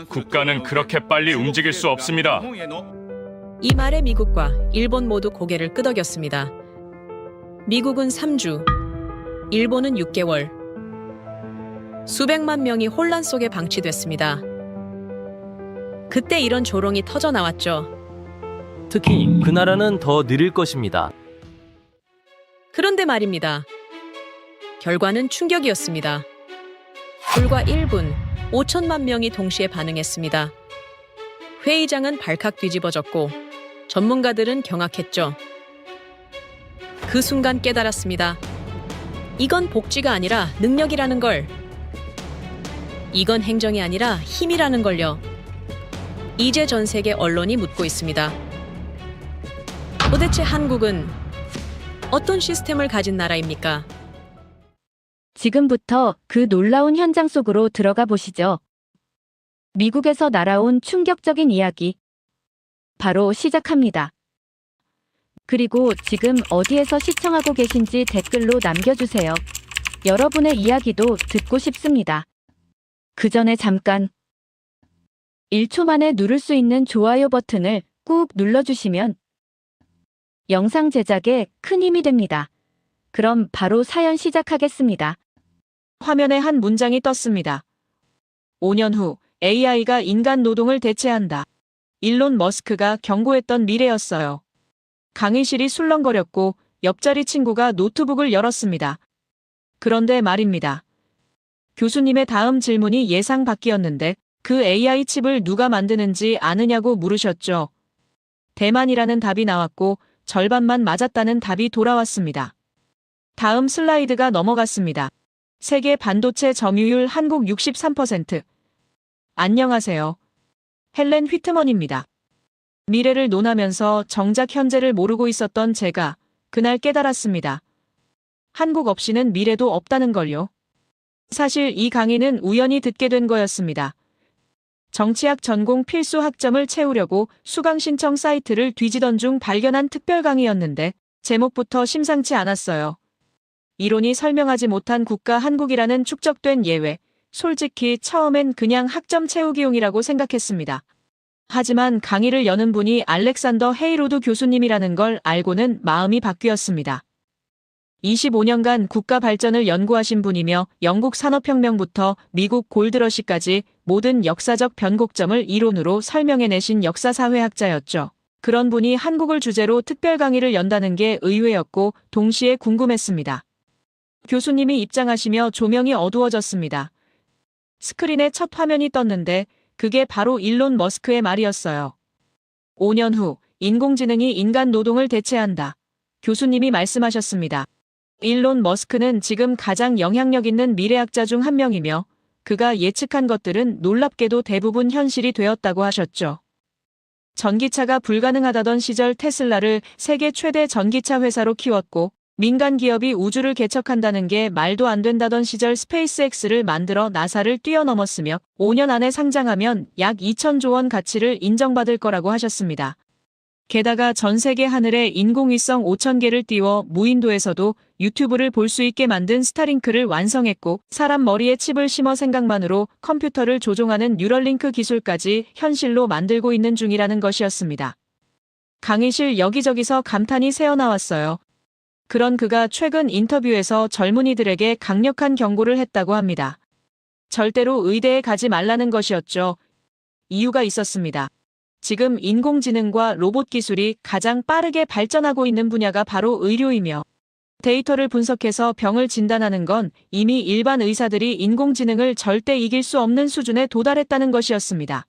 국가는 그렇게 빨리 움직일 수 없습니다. 이 말에 미국과 일본 모두 고개를 끄덕였습니다. 미국은 3주, 일본은 6개월. 수백만 명이 혼란 속에 방치됐습니다. 그때 이런 조롱이 터져 나왔죠. 특히 그 나라는 더 느릴 것입니다. 그런데 말입니다. 결과는 충격이었습니다. 불과 1분, 5천만 명이 동시에 반응했습니다. 회의장은 발칵 뒤집어졌고 전문가들은 경악했죠. 그 순간 깨달았습니다. 이건 복지가 아니라 능력이라는 걸. 이건 행정이 아니라 힘이라는 걸요. 이제 전 세계 언론이 묻고 있습니다. 도대체 한국은 어떤 시스템을 가진 나라입니까? 지금부터 그 놀라운 현장 속으로 들어가 보시죠. 미국에서 날아온 충격적인 이야기. 바로 시작합니다. 그리고 지금 어디에서 시청하고 계신지 댓글로 남겨주세요. 여러분의 이야기도 듣고 싶습니다. 그 전에 잠깐 1초 만에 누를 수 있는 좋아요 버튼을 꾹 눌러주시면 영상 제작에 큰 힘이 됩니다. 그럼 바로 사연 시작하겠습니다. 화면에 한 문장이 떴습니다. 5년 후 AI가 인간 노동을 대체한다. 일론 머스크가 경고했던 미래였어요. 강의실이 술렁거렸고 옆자리 친구가 노트북을 열었습니다. 그런데 말입니다. 교수님의 다음 질문이 예상 밖이었는데 그 AI 칩을 누가 만드는지 아느냐고 물으셨죠. 대만이라는 답이 나왔고 절반만 맞았다는 답이 돌아왔습니다. 다음 슬라이드가 넘어갔습니다. 세계 반도체 점유율 한국 63%. 안녕하세요. 헬렌 휘트먼입니다. 미래를 논하면서 정작 현재를 모르고 있었던 제가 그날 깨달았습니다. 한국 없이는 미래도 없다는 걸요. 사실 이 강의는 우연히 듣게 된 거였습니다. 정치학 전공 필수 학점을 채우려고 수강 신청 사이트를 뒤지던 중 발견한 특별 강의였는데 제목부터 심상치 않았어요. 이론이 설명하지 못한 국가 한국이라는 축적된 예외. 솔직히 처음엔 그냥 학점 채우기용이라고 생각했습니다. 하지만 강의를 여는 분이 알렉산더 헤이로드 교수님이라는 걸 알고는 마음이 바뀌었습니다. 25년간 국가 발전을 연구하신 분이며 영국 산업혁명부터 미국 골드러시까지 모든 역사적 변곡점을 이론으로 설명해내신 역사사회학자였죠. 그런 분이 한국을 주제로 특별 강의를 연다는 게 의외였고 동시에 궁금했습니다. 교수님이 입장하시며 조명이 어두워졌습니다. 스크린에 첫 화면이 떴는데 그게 바로 일론 머스크의 말이었어요. 5년 후 인공지능이 인간 노동을 대체한다. 교수님이 말씀하셨습니다. 일론 머스크는 지금 가장 영향력 있는 미래학자 중 한 명이며 그가 예측한 것들은 놀랍게도 대부분 현실이 되었다고 하셨죠. 전기차가 불가능하다던 시절 테슬라를 세계 최대 전기차 회사로 키웠고 민간 기업이 우주를 개척한다는 게 말도 안 된다던 시절 스페이스X를 만들어 나사를 뛰어넘었으며 5년 안에 상장하면 약 2천조 원 가치를 인정받을 거라고 하셨습니다. 게다가 전 세계 하늘에 인공위성 5,000개를 띄워 무인도에서도 유튜브를 볼 수 있게 만든 스타링크를 완성했고 사람 머리에 칩을 심어 생각만으로 컴퓨터를 조종하는 뉴럴링크 기술까지 현실로 만들고 있는 중이라는 것이었습니다. 강의실 여기저기서 감탄이 새어나왔어요. 그런 그가 최근 인터뷰에서 젊은이들에게 강력한 경고를 했다고 합니다. 절대로 의대에 가지 말라는 것이었죠. 이유가 있었습니다. 지금 인공지능과 로봇 기술이 가장 빠르게 발전하고 있는 분야가 바로 의료이며 데이터를 분석해서 병을 진단하는 건 이미 일반 의사들이 인공지능을 절대 이길 수 없는 수준에 도달했다는 것이었습니다.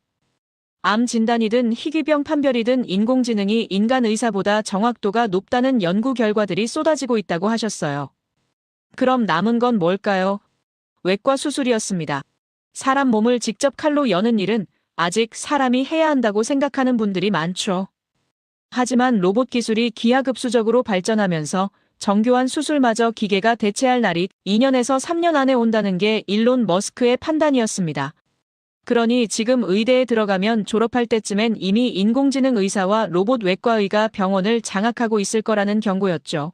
암 진단이든 희귀병 판별이든 인공지능이 인간 의사보다 정확도가 높다는 연구 결과들이 쏟아지고 있다고 하셨어요. 그럼 남은 건 뭘까요? 외과 수술이었습니다. 사람 몸을 직접 칼로 여는 일은 아직 사람이 해야 한다고 생각하는 분들이 많죠. 하지만 로봇 기술이 기하급수적으로 발전하면서 정교한 수술마저 기계가 대체할 날이 2년에서 3년 안에 온다는 게 일론 머스크의 판단이었습니다. 그러니 지금 의대에 들어가면 졸업할 때쯤엔 이미 인공지능 의사와 로봇 외과의가 병원을 장악하고 있을 거라는 경고였죠.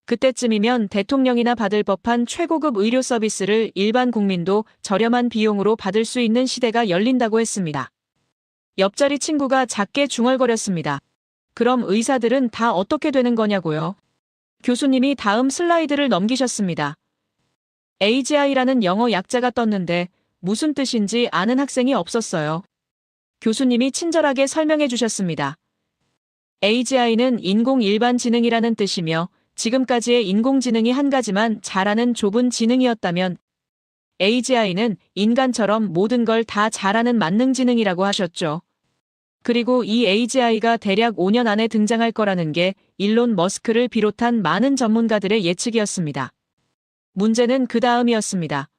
그때쯤이면 대통령이나 받을 법한 최고급 의료 서비스를 일반 국민도 저렴한 비용으로 받을 수 있는 시대가 열린다고 했습니다. 옆자리 친구가 작게 중얼거렸습니다. 그럼 의사들은 다 어떻게 되는 거냐고요? 교수님이 다음 슬라이드를 넘기셨습니다. AGI라는 영어 약자가 떴는데 무슨 뜻인지 아는 학생이 없었어요. 교수님이 친절하게 설명해 주셨습니다. AGI는 인공 일반 지능이라는 뜻이며 지금까지의 인공지능이 한 가지만 잘하는 좁은 지능이었다면 AGI는 인간처럼 모든 걸 다 잘하는 만능지능이라고 하셨죠. 그리고 이 AGI가 대략 5년 안에 등장할 거라는 게 일론 머스크를 비롯한 많은 전문가들의 예측이었습니다. 문제는 그 다음이었습니다.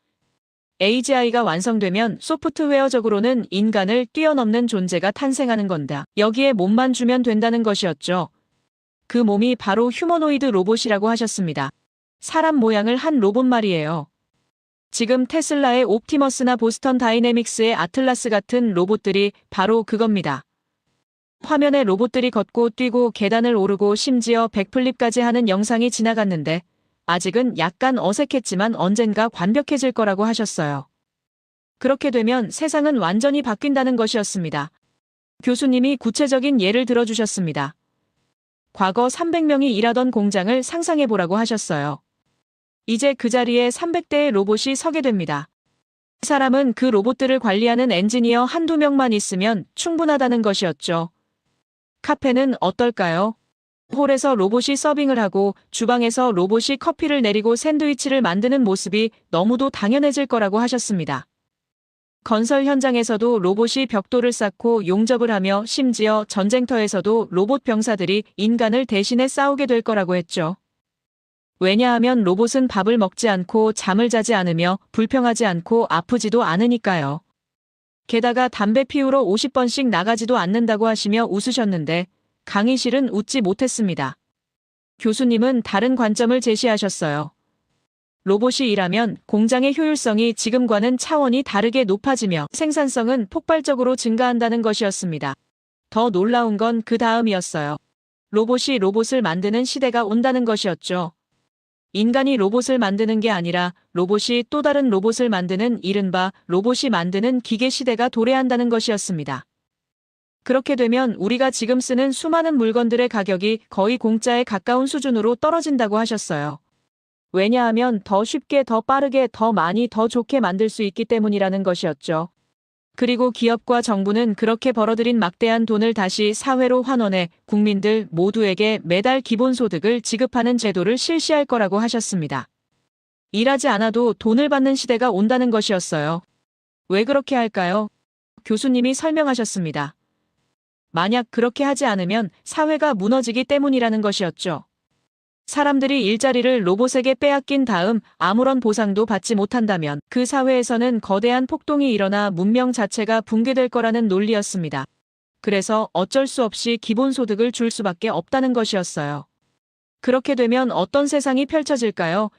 AGI가 완성되면 소프트웨어적으로는 인간을 뛰어넘는 존재가 탄생하는 건다. 여기에 몸만 주면 된다는 것이었죠. 그 몸이 바로 휴머노이드 로봇이라고 하셨습니다. 사람 모양을 한 로봇 말이에요. 지금 테슬라의 옵티머스나 보스턴 다이내믹스의 아틀라스 같은 로봇들이 바로 그겁니다. 화면에 로봇들이 걷고 뛰고 계단을 오르고 심지어 백플립까지 하는 영상이 지나갔는데 아직은 약간 어색했지만 언젠가 완벽해질 거라고 하셨어요. 그렇게 되면 세상은 완전히 바뀐다는 것이었습니다. 교수님이 구체적인 예를 들어주셨습니다. 과거 300명이 일하던 공장을 상상해보라고 하셨어요. 이제 그 자리에 300대의 로봇이 서게 됩니다. 사람은 그 로봇들을 관리하는 엔지니어 한두 명만 있으면 충분하다는 것이었죠. 카페는 어떨까요? 홀에서 로봇이 서빙을 하고 주방에서 로봇이 커피를 내리고 샌드위치를 만드는 모습이 너무도 당연해질 거라고 하셨습니다. 건설 현장에서도 로봇이 벽돌을 쌓고 용접을 하며 심지어 전쟁터에서도 로봇 병사들이 인간을 대신해 싸우게 될 거라고 했죠. 왜냐하면 로봇은 밥을 먹지 않고 잠을 자지 않으며 불평하지 않고 아프지도 않으니까요. 게다가 담배 피우러 50번씩 나가지도 않는다고 하시며 웃으셨는데 강의실은 웃지 못했습니다. 교수님은 다른 관점을 제시하셨어요. 로봇이 일하면 공장의 효율성이 지금과는 차원이 다르게 높아지며 생산성은 폭발적으로 증가한다는 것이었습니다. 더 놀라운 건 그 다음이었어요. 로봇이 로봇을 만드는 시대가 온다는 것이었죠. 인간이 로봇을 만드는 게 아니라 로봇이 또 다른 로봇을 만드는 이른바 로봇이 만드는 기계 시대가 도래한다는 것이었습니다. 그렇게 되면 우리가 지금 쓰는 수많은 물건들의 가격이 거의 공짜에 가까운 수준으로 떨어진다고 하셨어요. 왜냐하면 더 쉽게, 더 빠르게, 더 많이, 더 좋게 만들 수 있기 때문이라는 것이었죠. 그리고 기업과 정부는 그렇게 벌어들인 막대한 돈을 다시 사회로 환원해 국민들 모두에게 매달 기본소득을 지급하는 제도를 실시할 거라고 하셨습니다. 일하지 않아도 돈을 받는 시대가 온다는 것이었어요. 왜 그렇게 할까요? 교수님이 설명하셨습니다. 만약 그렇게 하지 않으면 사회가 무너지기 때문이라는 것이었죠. 사람들이 일자리를 로봇에게 빼앗긴 다음 아무런 보상도 받지 못한다면 그 사회에서는 거대한 폭동이 일어나 문명 자체가 붕괴될 거라는 논리였습니다. 그래서 어쩔 수 없이 기본소득을 줄 수밖에 없다는 것이었어요. 그렇게 되면 어떤 세상이 펼쳐질까요?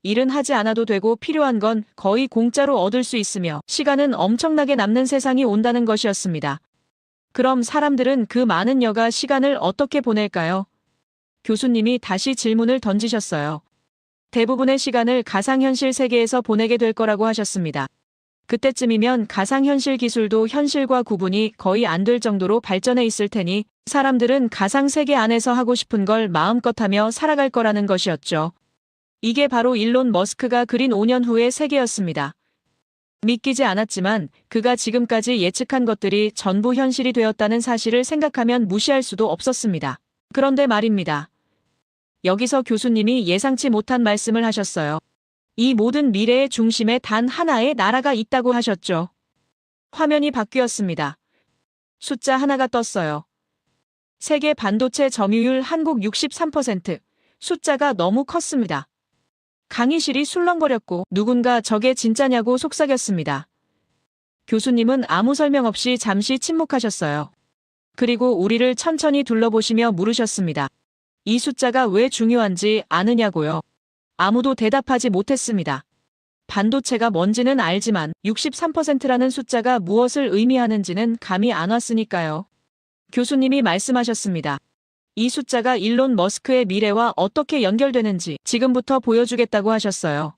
일은 하지 않아도 되고 필요한 건 거의 공짜로 얻을 수 있으며 시간은 엄청나게 남는 세상이 온다는 것이었습니다. 그럼 사람들은 그 많은 여가 시간을 어떻게 보낼까요? 교수님이 다시 질문을 던지셨어요. 대부분의 시간을 가상현실 세계에서 보내게 될 거라고 하셨습니다. 그때쯤이면 가상현실 기술도 현실과 구분이 거의 안 될 정도로 발전해 있을 테니 사람들은 가상세계 안에서 하고 싶은 걸 마음껏 하며 살아갈 거라는 것이었죠. 이게 바로 일론 머스크가 그린 5년 후의 세계였습니다. 믿기지 않았지만 그가 지금까지 예측한 것들이 전부 현실이 되었다는 사실을 생각하면 무시할 수도 없었습니다. 그런데 말입니다. 여기서 교수님이 예상치 못한 말씀을 하셨어요. 이 모든 미래의 중심에 단 하나의 나라가 있다고 하셨죠. 화면이 바뀌었습니다. 숫자 하나가 떴어요. 세계 반도체 점유율 한국 63%. 숫자가 너무 컸습니다. 강의실이 술렁거렸고 누군가 저게 진짜냐고 속삭였습니다. 교수님은 아무 설명 없이 잠시 침묵하셨어요. 그리고 우리를 천천히 둘러보시며 물으셨습니다. 이 숫자가 왜 중요한지 아느냐고요. 아무도 대답하지 못했습니다. 반도체가 뭔지는 알지만 63%라는 숫자가 무엇을 의미하는지는 감이 안 왔으니까요. 교수님이 말씀하셨습니다. 이 숫자가 일론 머스크의 미래와 어떻게 연결되는지 지금부터 보여주겠다고 하셨어요.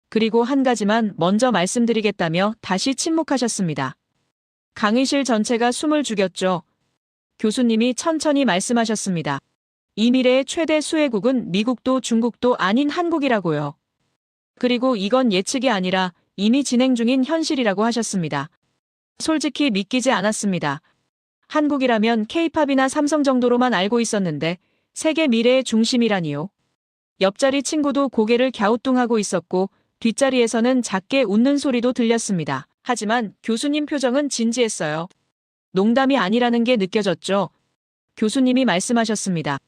그리고 한 가지만 먼저 말씀드리겠다며 다시 침묵하셨습니다. 강의실 전체가 숨을 죽였죠. 교수님이 천천히 말씀하셨습니다. 이 미래의 최대 수혜국은 미국도 중국도 아닌 한국이라고요. 그리고 이건 예측이 아니라 이미 진행 중인 현실이라고 하셨습니다. 솔직히 믿기지 않았습니다. 한국이라면 K-팝이나 삼성 정도로만 알고 있었는데 세계 미래의 중심이라니요. 옆자리 친구도 고개를 갸우뚱하고 있었고 뒷자리에서는 작게 웃는 소리도 들렸습니다. 하지만 교수님 표정은 진지했어요. 농담이 아니라는 게 느껴졌죠. 교수님이 말씀하셨습니다.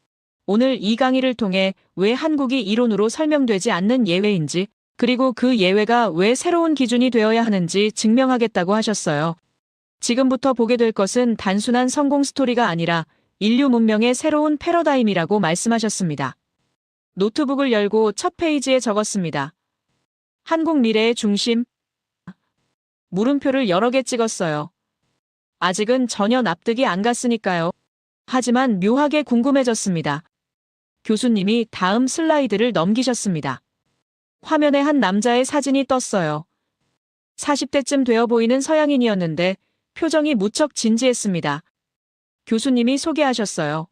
오늘 이 강의를 통해 왜 한국이 이론으로 설명되지 않는 예외인지, 그리고 그 예외가 왜 새로운 기준이 되어야 하는지 증명하겠다고 하셨어요. 지금부터 보게 될 것은 단순한 성공 스토리가 아니라 인류 문명의 새로운 패러다임이라고 말씀하셨습니다. 노트북을 열고 첫 페이지에 적었습니다. 한국 미래의 중심. 물음표를 여러 개 찍었어요. 아직은 전혀 납득이 안 갔으니까요. 하지만 묘하게 궁금해졌습니다. 교수님이 다음 슬라이드를 넘기셨습니다. 화면에 한 남자의 사진이 떴어요. 40대쯤 되어 보이는 서양인이었는데 표정이 무척 진지했습니다. 교수님이 소개하셨어요.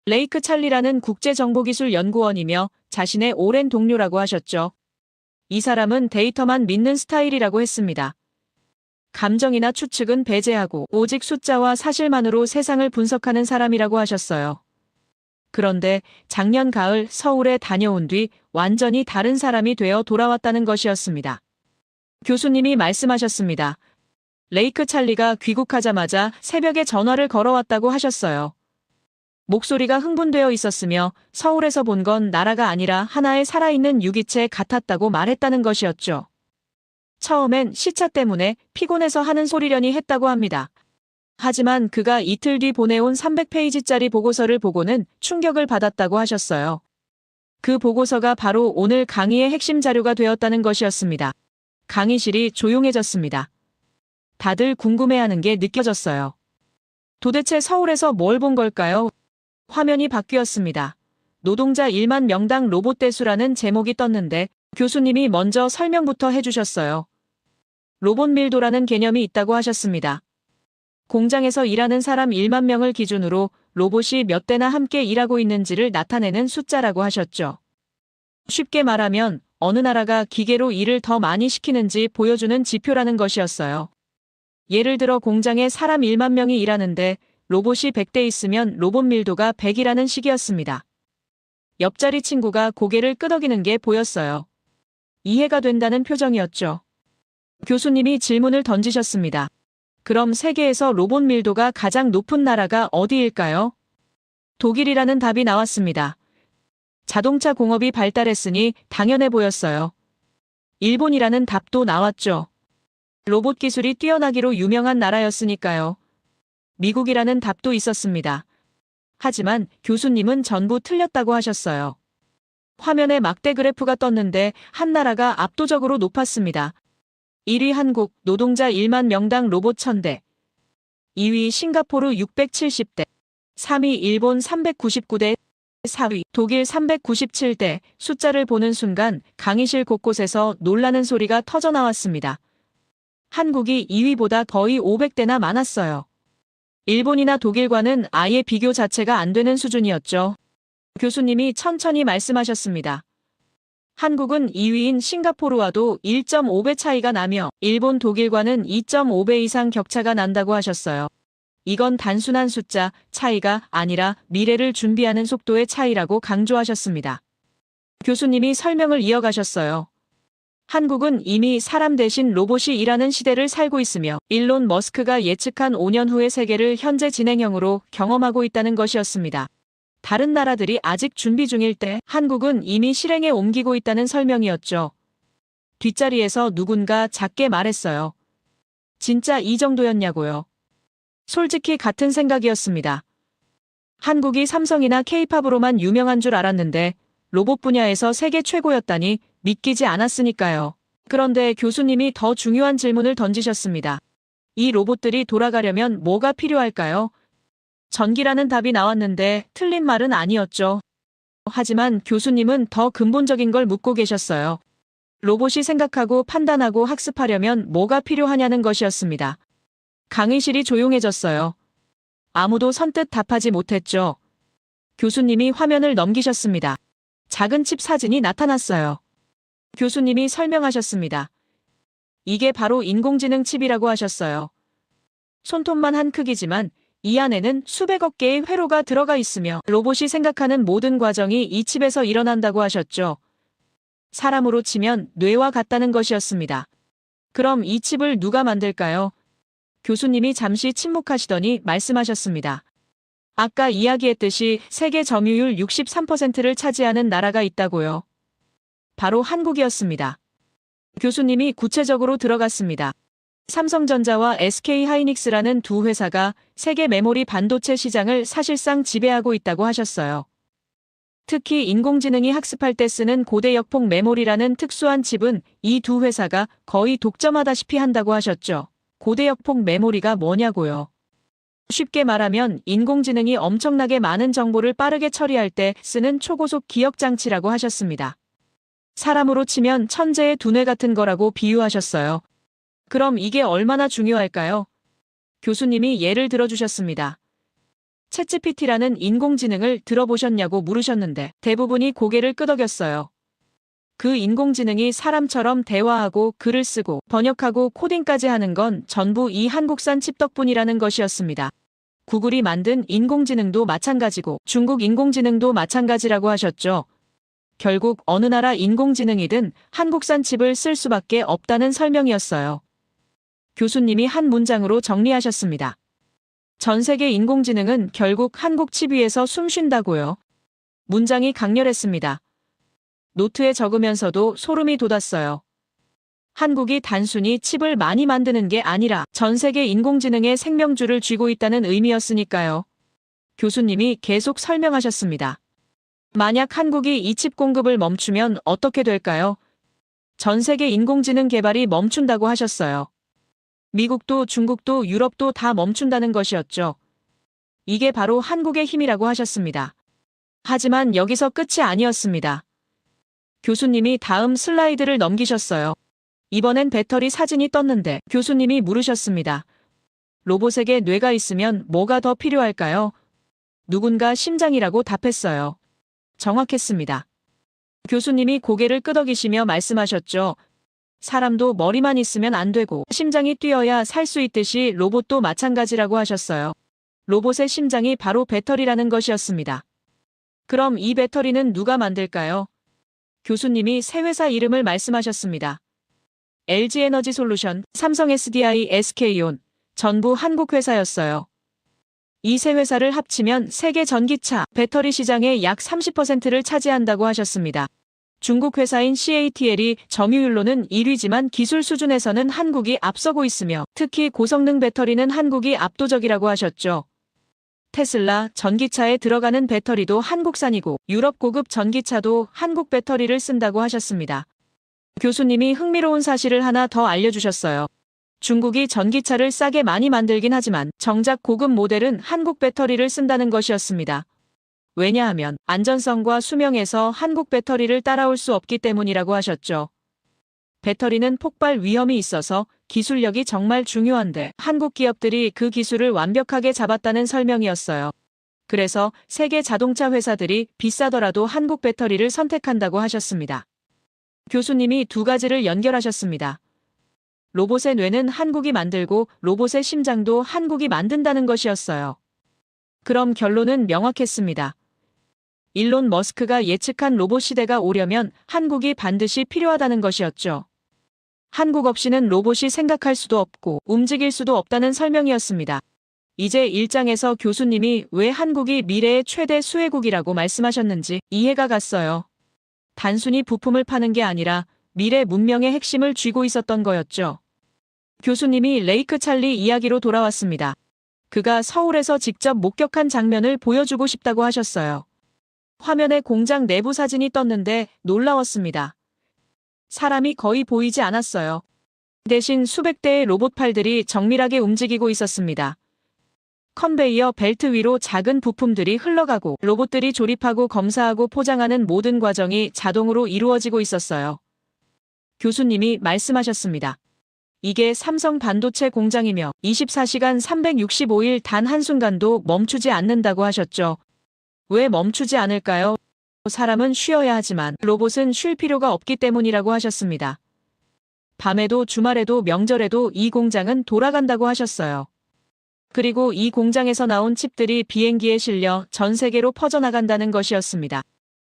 레이크 찰리라는 국제정보기술연구원이며 자신의 오랜 동료라고 하셨죠. 이 사람은 데이터만 믿는 스타일이라고 했습니다. 감정이나 추측은 배제하고 오직 숫자와 사실만으로 세상을 분석하는 사람이라고 하셨어요. 그런데 작년 가을 서울에 다녀온 뒤 완전히 다른 사람이 되어 돌아왔다는 것이었습니다. 교수님이 말씀하셨습니다. 레이크 찰리가 귀국하자마자 새벽에 전화를 걸어왔다고 하셨어요. 목소리가 흥분되어 있었으며 서울에서 본 건 나라가 아니라 하나의 살아있는 유기체 같았다고 말했다는 것이었죠. 처음엔 시차 때문에 피곤해서 하는 소리려니 했다고 합니다. 하지만 그가 이틀 뒤 보내온 300페이지짜리 보고서를 보고는 충격을 받았다고 하셨어요. 그 보고서가 바로 오늘 강의의 핵심 자료가 되었다는 것이었습니다. 강의실이 조용해졌습니다. 다들 궁금해하는 게 느껴졌어요. 도대체 서울에서 뭘 본 걸까요? 화면이 바뀌었습니다. 노동자 1만 명당 로봇 대수라는 제목이 떴는데 교수님이 먼저 설명부터 해주셨어요. 로봇 밀도라는 개념이 있다고 하셨습니다. 공장에서 일하는 사람 1만 명을 기준으로 로봇이 몇 대나 함께 일하고 있는지를 나타내는 숫자라고 하셨죠. 쉽게 말하면 어느 나라가 기계로 일을 더 많이 시키는지 보여주는 지표라는 것이었어요. 예를 들어 공장에 사람 1만 명이 일하는데 로봇이 100대 있으면 로봇 밀도가 100이라는 식이었습니다. 옆자리 친구가 고개를 끄덕이는 게 보였어요. 이해가 된다는 표정이었죠. 교수님이 질문을 던지셨습니다. 그럼 세계에서 로봇 밀도가 가장 높은 나라가 어디일까요? 독일이라는 답이 나왔습니다. 자동차 공업이 발달했으니 당연해 보였어요. 일본이라는 답도 나왔죠. 로봇 기술이 뛰어나기로 유명한 나라였으니까요. 미국이라는 답도 있었습니다. 하지만 교수님은 전부 틀렸다고 하셨어요. 화면에 막대 그래프가 떴는데 한 나라가 압도적으로 높았습니다. 1위 한국, 노동자 1만 명당 로봇 1000대. 2위 싱가포르 670대. 3위 일본 399대. 4위 독일 397대. 숫자를 보는 순간 강의실 곳곳에서 놀라는 소리가 터져 나왔습니다. 한국이 2위보다 거의 500대나 많았어요. 일본이나 독일과는 아예 비교 자체가 안 되는 수준이었죠. 교수님이 천천히 말씀하셨습니다. 한국은 2위인 싱가포르와도 1.5배 차이가 나며 일본, 독일과는 2.5배 이상 격차가 난다고 하셨어요. 이건 단순한 숫자 차이가 아니라 미래를 준비하는 속도의 차이라고 강조하셨습니다. 교수님이 설명을 이어가셨어요. 한국은 이미 사람 대신 로봇이 일하는 시대를 살고 있으며 일론 머스크가 예측한 5년 후의 세계를 현재 진행형으로 경험하고 있다는 것이었습니다. 다른 나라들이 아직 준비 중일 때 한국은 이미 실행에 옮기고 있다는 설명이었죠. 뒷자리에서 누군가 작게 말했어요. 진짜 이 정도였냐고요. 솔직히 같은 생각이었습니다. 한국이 삼성이나 K-팝으로만 유명한 줄 알았는데 로봇 분야에서 세계 최고였다니 믿기지 않았으니까요. 그런데 교수님이 더 중요한 질문을 던지셨습니다. 이 로봇들이 돌아가려면 뭐가 필요할까요? 전기라는 답이 나왔는데 틀린 말은 아니었죠. 하지만 교수님은 더 근본적인 걸 묻고 계셨어요. 로봇이 생각하고 판단하고 학습하려면 뭐가 필요하냐는 것이었습니다. 강의실이 조용해졌어요. 아무도 선뜻 답하지 못했죠. 교수님이 화면을 넘기셨습니다. 작은 칩 사진이 나타났어요. 교수님이 설명하셨습니다. 이게 바로 인공지능 칩이라고 하셨어요. 손톱만 한 크기지만 이 안에는 수백억 개의 회로가 들어가 있으며 로봇이 생각하는 모든 과정이 이 칩에서 일어난다고 하셨죠. 사람으로 치면 뇌와 같다는 것이었습니다. 그럼 이 칩을 누가 만들까요? 교수님이 잠시 침묵하시더니 말씀하셨습니다. 아까 이야기했듯이 세계 점유율 63%를 차지하는 나라가 있다고요. 바로 한국이었습니다. 교수님이 구체적으로 들어갔습니다. 삼성전자와 SK하이닉스라는 두 회사가 세계 메모리 반도체 시장을 사실상 지배하고 있다고 하셨어요. 특히 인공지능이 학습할 때 쓰는 고대역폭 메모리라는 특수한 칩은 이 두 회사가 거의 독점하다시피 한다고 하셨죠. 고대역폭 메모리가 뭐냐고요? 쉽게 말하면 인공지능이 엄청나게 많은 정보를 빠르게 처리할 때 쓰는 초고속 기억장치라고 하셨습니다. 사람으로 치면 천재의 두뇌 같은 거라고 비유하셨어요. 그럼 이게 얼마나 중요할까요? 교수님이 예를 들어주셨습니다. 챗GPT라는 인공지능을 들어보셨냐고 물으셨는데 대부분이 고개를 끄덕였어요. 그 인공지능이 사람처럼 대화하고 글을 쓰고 번역하고 코딩까지 하는 건 전부 이 한국산 칩 덕분이라는 것이었습니다. 구글이 만든 인공지능도 마찬가지고 중국 인공지능도 마찬가지라고 하셨죠. 결국 어느 나라 인공지능이든 한국산 칩을 쓸 수밖에 없다는 설명이었어요. 교수님이 한 문장으로 정리하셨습니다. 전 세계 인공지능은 결국 한국 칩 위에서 숨쉰다고요. 문장이 강렬했습니다. 노트에 적으면서도 소름이 돋았어요. 한국이 단순히 칩을 많이 만드는 게 아니라 전 세계 인공지능의 생명줄을 쥐고 있다는 의미였으니까요. 교수님이 계속 설명하셨습니다. 만약 한국이 이 칩 공급을 멈추면 어떻게 될까요? 전 세계 인공지능 개발이 멈춘다고 하셨어요. 미국도 중국도 유럽도 다 멈춘다는 것이었죠. 이게 바로 한국의 힘이라고 하셨습니다. 하지만 여기서 끝이 아니었습니다. 교수님이 다음 슬라이드를 넘기셨어요. 이번엔 배터리 사진이 떴는데 교수님이 물으셨습니다. 로봇에게 뇌가 있으면 뭐가 더 필요할까요? 누군가 심장이라고 답했어요. 정확했습니다. 교수님이 고개를 끄덕이시며 말씀하셨죠. 사람도 머리만 있으면 안 되고 심장이 뛰어야 살 수 있듯이 로봇도 마찬가지라고 하셨어요. 로봇의 심장이 바로 배터리라는 것이었습니다. 그럼 이 배터리는 누가 만들까요? 교수님이 세 회사 이름을 말씀하셨습니다. LG에너지솔루션, 삼성 SDI, SK온, 전부 한국 회사였어요. 이 세 회사를 합치면 세계 전기차, 배터리 시장의 약 30%를 차지한다고 하셨습니다. 중국 회사인 CATL이 점유율로는 1위지만 기술 수준에서는 한국이 앞서고 있으며 특히 고성능 배터리는 한국이 압도적이라고 하셨죠. 테슬라, 전기차에 들어가는 배터리도 한국산이고 유럽 고급 전기차도 한국 배터리를 쓴다고 하셨습니다. 교수님이 흥미로운 사실을 하나 더 알려주셨어요. 중국이 전기차를 싸게 많이 만들긴 하지만 정작 고급 모델은 한국 배터리를 쓴다는 것이었습니다. 왜냐하면 안전성과 수명에서 한국 배터리를 따라올 수 없기 때문이라고 하셨죠. 배터리는 폭발 위험이 있어서 기술력이 정말 중요한데 한국 기업들이 그 기술을 완벽하게 잡았다는 설명이었어요. 그래서 세계 자동차 회사들이 비싸더라도 한국 배터리를 선택한다고 하셨습니다. 교수님이 두 가지를 연결하셨습니다. 로봇의 뇌는 한국이 만들고 로봇의 심장도 한국이 만든다는 것이었어요. 그럼 결론은 명확했습니다. 일론 머스크가 예측한 로봇 시대가 오려면 한국이 반드시 필요하다는 것이었죠. 한국 없이는 로봇이 생각할 수도 없고 움직일 수도 없다는 설명이었습니다. 이제 1장에서 교수님이 왜 한국이 미래의 최대 수혜국이라고 말씀하셨는지 이해가 갔어요. 단순히 부품을 파는 게 아니라 미래 문명의 핵심을 쥐고 있었던 거였죠. 교수님이 레이크 찰리 이야기로 돌아왔습니다. 그가 서울에서 직접 목격한 장면을 보여주고 싶다고 하셨어요. 화면에 공장 내부 사진이 떴는데 놀라웠습니다. 사람이 거의 보이지 않았어요. 대신 수백 대의 로봇팔들이 정밀하게 움직이고 있었습니다. 컨베이어 벨트 위로 작은 부품들이 흘러가고 로봇들이 조립하고 검사하고 포장하는 모든 과정이 자동으로 이루어지고 있었어요. 교수님이 말씀하셨습니다. 이게 삼성 반도체 공장이며 24시간 365일 단 한순간도 멈추지 않는다고 하셨죠. 왜 멈추지 않을까요? 사람은 쉬어야 하지만 로봇은 쉴 필요가 없기 때문이라고 하셨습니다. 밤에도 주말에도 명절에도 이 공장은 돌아간다고 하셨어요. 그리고 이 공장에서 나온 칩들이 비행기에 실려 전 세계로 퍼져나간다는 것이었습니다.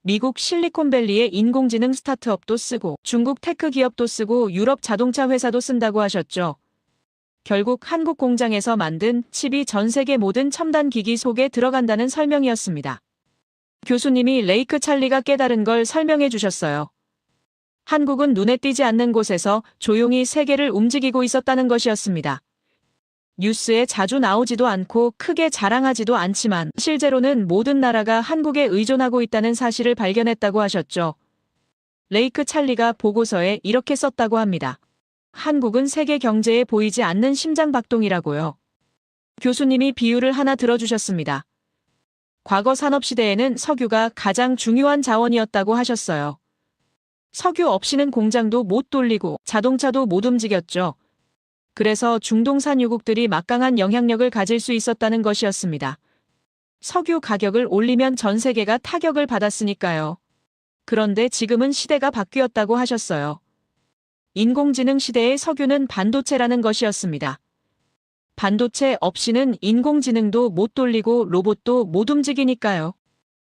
미국 실리콘밸리의 인공지능 스타트업도 쓰고 중국 테크 기업도 쓰고 유럽 자동차 회사도 쓴다고 하셨죠. 결국 한국 공장에서 만든 칩이 전 세계 모든 첨단 기기 속에 들어간다는 설명이었습니다. 교수님이 레이크 찰리가 깨달은 걸 설명해 주셨어요. 한국은 눈에 띄지 않는 곳에서 조용히 세계를 움직이고 있었다는 것이었습니다. 뉴스에 자주 나오지도 않고 크게 자랑하지도 않지만 실제로는 모든 나라가 한국에 의존하고 있다는 사실을 발견했다고 하셨죠. 레이크 찰리가 보고서에 이렇게 썼다고 합니다. 한국은 세계 경제에 보이지 않는 심장박동이라고요. 교수님이 비유를 하나 들어주셨습니다. 과거 산업시대에는 석유가 가장 중요한 자원이었다고 하셨어요. 석유 없이는 공장도 못 돌리고 자동차도 못 움직였죠. 그래서 중동 산유국들이 막강한 영향력을 가질 수 있었다는 것이었습니다. 석유 가격을 올리면 전 세계가 타격을 받았으니까요. 그런데 지금은 시대가 바뀌었다고 하셨어요. 인공지능 시대의 석유는 반도체라는 것이었습니다. 반도체 없이는 인공지능도 못 돌리고 로봇도 못 움직이니까요.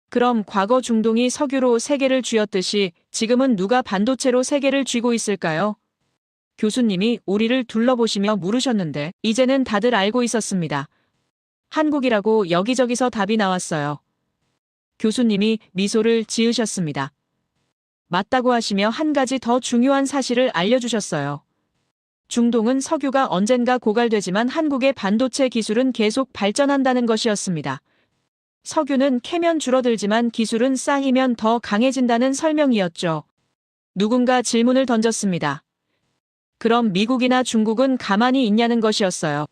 그럼 과거 중동이 석유로 세계를 쥐었듯이 지금은 누가 반도체로 세계를 쥐고 있을까요? 교수님이 우리를 둘러보시며 물으셨는데 이제는 다들 알고 있었습니다. 한국이라고 여기저기서 답이 나왔어요. 교수님이 미소를 지으셨습니다. 맞다고 하시며 한 가지 더 중요한 사실을 알려주셨어요. 중동은 석유가 언젠가 고갈되지만 한국의 반도체 기술은 계속 발전한다는 것이었습니다. 석유는 캐면 줄어들지만 기술은 쌓이면 더 강해진다는 설명이었죠. 누군가 질문을 던졌습니다. 그럼 미국이나 중국은 가만히 있냐는 것이었어요.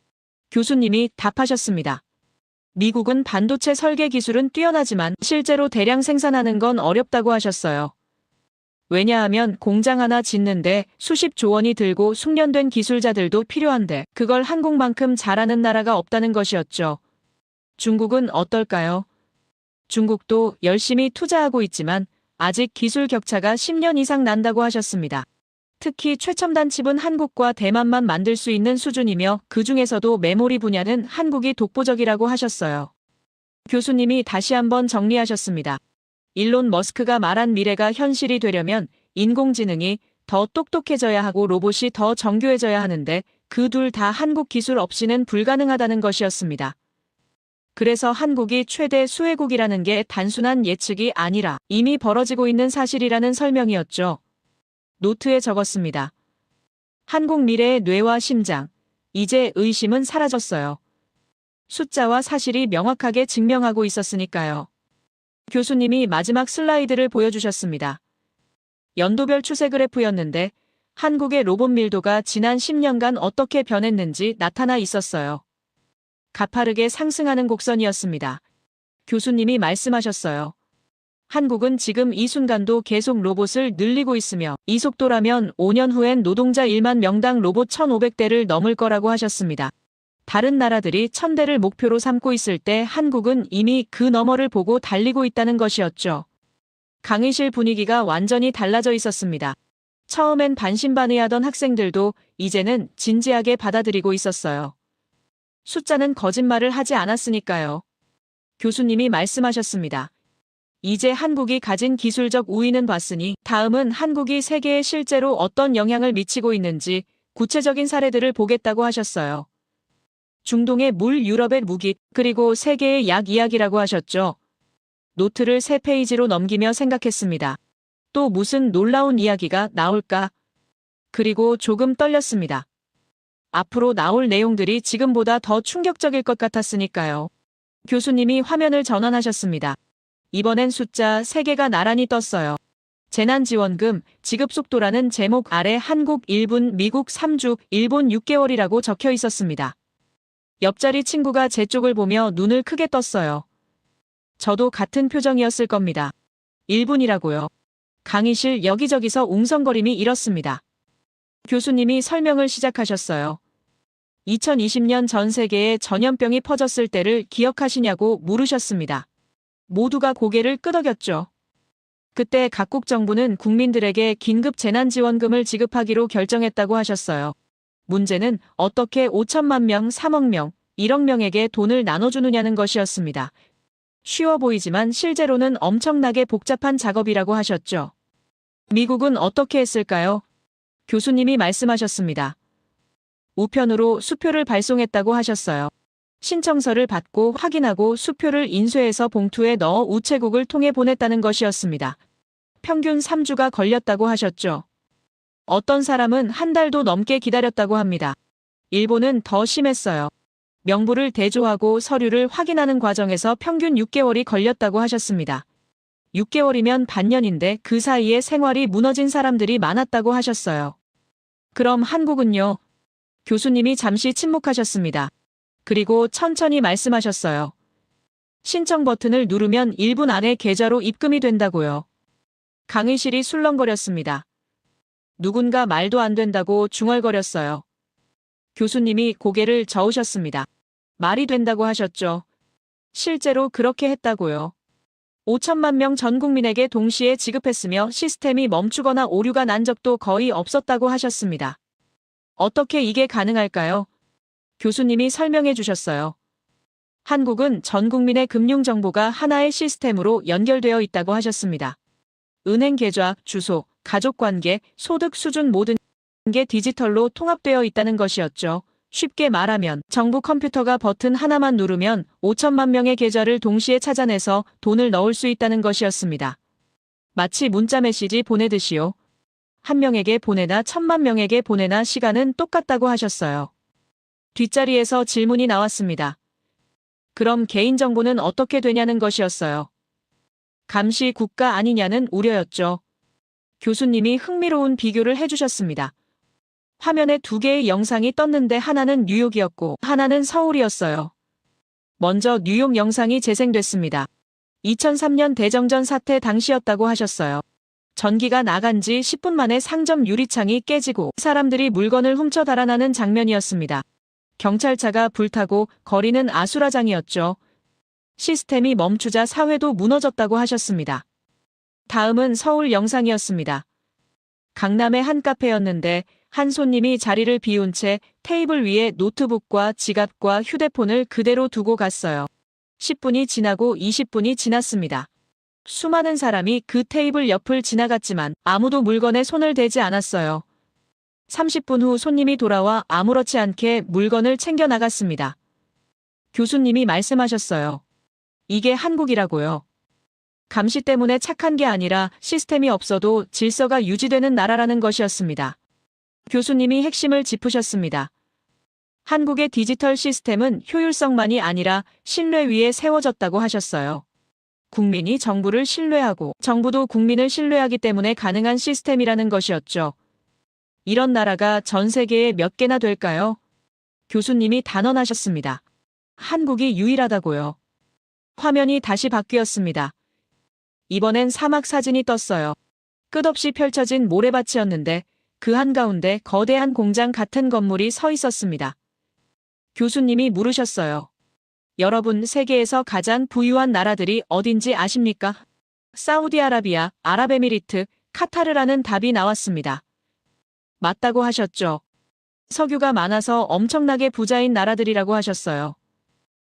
교수님이 답하셨습니다. 미국은 반도체 설계 기술은 뛰어나지만 실제로 대량 생산하는 건 어렵다고 하셨어요. 왜냐하면 공장 하나 짓는데 수십조 원이 들고 숙련된 기술자들도 필요한데 그걸 한국만큼 잘하는 나라가 없다는 것이었죠. 중국은 어떨까요? 중국도 열심히 투자하고 있지만 아직 기술 격차가 10년 이상 난다고 하셨습니다. 특히 최첨단 칩은 한국과 대만만 만들 수 있는 수준이며 그 중에서도 메모리 분야는 한국이 독보적이라고 하셨어요. 교수님이 다시 한번 정리하셨습니다. 일론 머스크가 말한 미래가 현실이 되려면 인공지능이 더 똑똑해져야 하고 로봇이 더 정교해져야 하는데 그 둘 다 한국 기술 없이는 불가능하다는 것이었습니다. 그래서 한국이 최대 수혜국이라는 게 단순한 예측이 아니라 이미 벌어지고 있는 사실이라는 설명이었죠. 노트에 적었습니다. 한국 미래의 뇌와 심장. 이제 의심은 사라졌어요. 숫자와 사실이 명확하게 증명하고 있었으니까요. 교수님이 마지막 슬라이드를 보여주셨습니다. 연도별 추세 그래프였는데 한국의 로봇 밀도가 지난 10년간 어떻게 변했는지 나타나 있었어요. 가파르게 상승하는 곡선이었습니다. 교수님이 말씀하셨어요. 한국은 지금 이 순간도 계속 로봇을 늘리고 있으며 이 속도라면 5년 후엔 노동자 1만 명당 로봇 1,500대를 넘을 거라고 하셨습니다. 다른 나라들이 1,000대를 목표로 삼고 있을 때 한국은 이미 그 너머를 보고 달리고 있다는 것이었죠. 강의실 분위기가 완전히 달라져 있었습니다. 처음엔 반신반의하던 학생들도 이제는 진지하게 받아들이고 있었어요. 숫자는 거짓말을 하지 않았으니까요. 교수님이 말씀하셨습니다. 이제 한국이 가진 기술적 우위는 봤으니 다음은 한국이 세계에 실제로 어떤 영향을 미치고 있는지 구체적인 사례들을 보겠다고 하셨어요. 중동의 물, 유럽의 무기, 그리고 세계의 약 이야기라고 하셨죠. 노트를 3페이지로 넘기며 생각했습니다. 또 무슨 놀라운 이야기가 나올까? 그리고 조금 떨렸습니다. 앞으로 나올 내용들이 지금보다 더 충격적일 것 같았으니까요. 교수님이 화면을 전환하셨습니다. 이번엔 숫자 3개가 나란히 떴어요. 재난지원금, 지급속도라는 제목 아래 한국 1분, 미국 3주, 일본 6개월이라고 적혀 있었습니다. 옆자리 친구가 제 쪽을 보며 눈을 크게 떴어요. 저도 같은 표정이었을 겁니다. 1분이라고요. 강의실 여기저기서 웅성거림이 일었습니다. 교수님이 설명을 시작하셨어요. 2020년 전 세계에 전염병이 퍼졌을 때를 기억하시냐고 물으셨습니다. 모두가 고개를 끄덕였죠. 그때 각국 정부는 국민들에게 긴급 재난지원금을 지급하기로 결정했다고 하셨어요. 문제는 어떻게 5천만 명, 3억 명, 1억 명에게 돈을 나눠주느냐는 것이었습니다. 쉬워 보이지만 실제로는 엄청나게 복잡한 작업이라고 하셨죠. 미국은 어떻게 했을까요? 교수님이 말씀하셨습니다. 우편으로 수표를 발송했다고 하셨어요. 신청서를 받고 확인하고 수표를 인쇄해서 봉투에 넣어 우체국을 통해 보냈다는 것이었습니다. 평균 3주가 걸렸다고 하셨죠. 어떤 사람은 한 달도 넘게 기다렸다고 합니다. 일본은 더 심했어요. 명부를 대조하고 서류를 확인하는 과정에서 평균 6개월이 걸렸다고 하셨습니다. 6개월이면 반년인데 그 사이에 생활이 무너진 사람들이 많았다고 하셨어요. 그럼 한국은요? 교수님이 잠시 침묵하셨습니다. 그리고 천천히 말씀하셨어요. 신청 버튼을 누르면 1분 안에 계좌로 입금이 된다고요. 강의실이 술렁거렸습니다. 누군가 말도 안 된다고 중얼거렸어요. 교수님이 고개를 저으셨습니다. 말이 된다고 하셨죠. 실제로 그렇게 했다고요. 5천만 명 전 국민에게 동시에 지급했으며 시스템이 멈추거나 오류가 난 적도 거의 없었다고 하셨습니다. 어떻게 이게 가능할까요? 교수님이 설명해 주셨어요. 한국은 전 국민의 금융정보가 하나의 시스템으로 연결되어 있다고 하셨습니다. 은행 계좌, 주소, 가족관계, 소득 수준 모든 게 디지털로 통합되어 있다는 것이었죠. 쉽게 말하면 정부 컴퓨터가 버튼 하나만 누르면 5천만 명의 계좌를 동시에 찾아내서 돈을 넣을 수 있다는 것이었습니다. 마치 문자 메시지 보내듯이요. 한 명에게 보내나 1,000만 명에게 보내나 시간은 똑같다고 하셨어요. 뒷자리에서 질문이 나왔습니다. 그럼 개인정보는 어떻게 되냐는 것이었어요. 감시 국가 아니냐는 우려였죠. 교수님이 흥미로운 비교를 해주셨습니다. 화면에 두 개의 영상이 떴는데 하나는 뉴욕이었고 하나는 서울이었어요. 먼저 뉴욕 영상이 재생됐습니다. 2003년 대정전 사태 당시였다고 하셨어요. 전기가 나간 지 10분 만에 상점 유리창이 깨지고 사람들이 물건을 훔쳐 달아나는 장면이었습니다. 경찰차가 불타고 거리는 아수라장이었죠. 시스템이 멈추자 사회도 무너졌다고 하셨습니다. 다음은 서울 영상이었습니다. 강남의 한 카페였는데 한 손님이 자리를 비운 채 테이블 위에 노트북과 지갑과 휴대폰을 그대로 두고 갔어요. 10분이 지나고 20분이 지났습니다. 수많은 사람이 그 테이블 옆을 지나갔지만 아무도 물건에 손을 대지 않았어요. 30분 후 손님이 돌아와 아무렇지 않게 물건을 챙겨 나갔습니다. 교수님이 말씀하셨어요. 이게 한국이라고요. 감시 때문에 착한 게 아니라 시스템이 없어도 질서가 유지되는 나라라는 것이었습니다. 교수님이 핵심을 짚으셨습니다. 한국의 디지털 시스템은 효율성만이 아니라 신뢰 위에 세워졌다고 하셨어요. 국민이 정부를 신뢰하고 정부도 국민을 신뢰하기 때문에 가능한 시스템이라는 것이었죠. 이런 나라가 전 세계에 몇 개나 될까요? 교수님이 단언하셨습니다. 한국이 유일하다고요. 화면이 다시 바뀌었습니다. 이번엔 사막 사진이 떴어요. 끝없이 펼쳐진 모래밭이었는데 그 한가운데 거대한 공장 같은 건물이 서 있었습니다. 교수님이 물으셨어요. 여러분, 세계에서 가장 부유한 나라들이 어딘지 아십니까? 사우디아라비아, 아랍에미리트, 카타르라는 답이 나왔습니다. 맞다고 하셨죠. 석유가 많아서 엄청나게 부자인 나라들이라고 하셨어요.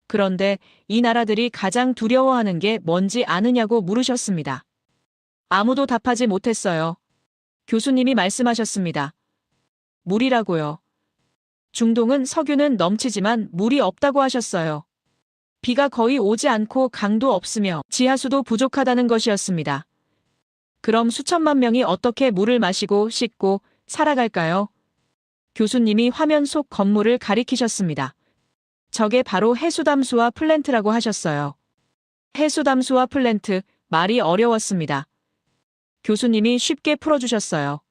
그런데 이 나라들이 가장 두려워하는 게 뭔지 아느냐고 물으셨습니다. 아무도 답하지 못했어요. 교수님이 말씀하셨습니다. 물이라고요. 중동은 석유는 넘치지만 물이 없다고 하셨어요. 비가 거의 오지 않고 강도 없으며 지하수도 부족하다는 것이었습니다. 그럼 수천만 명이 어떻게 물을 마시고 씻고 살아갈까요? 교수님이 화면 속 건물을 가리키셨습니다. 저게 바로 해수담수와 플랜트라고 하셨어요. 해수담수와 플랜트, 말이 어려웠습니다. 교수님이 쉽게 풀어주셨어요.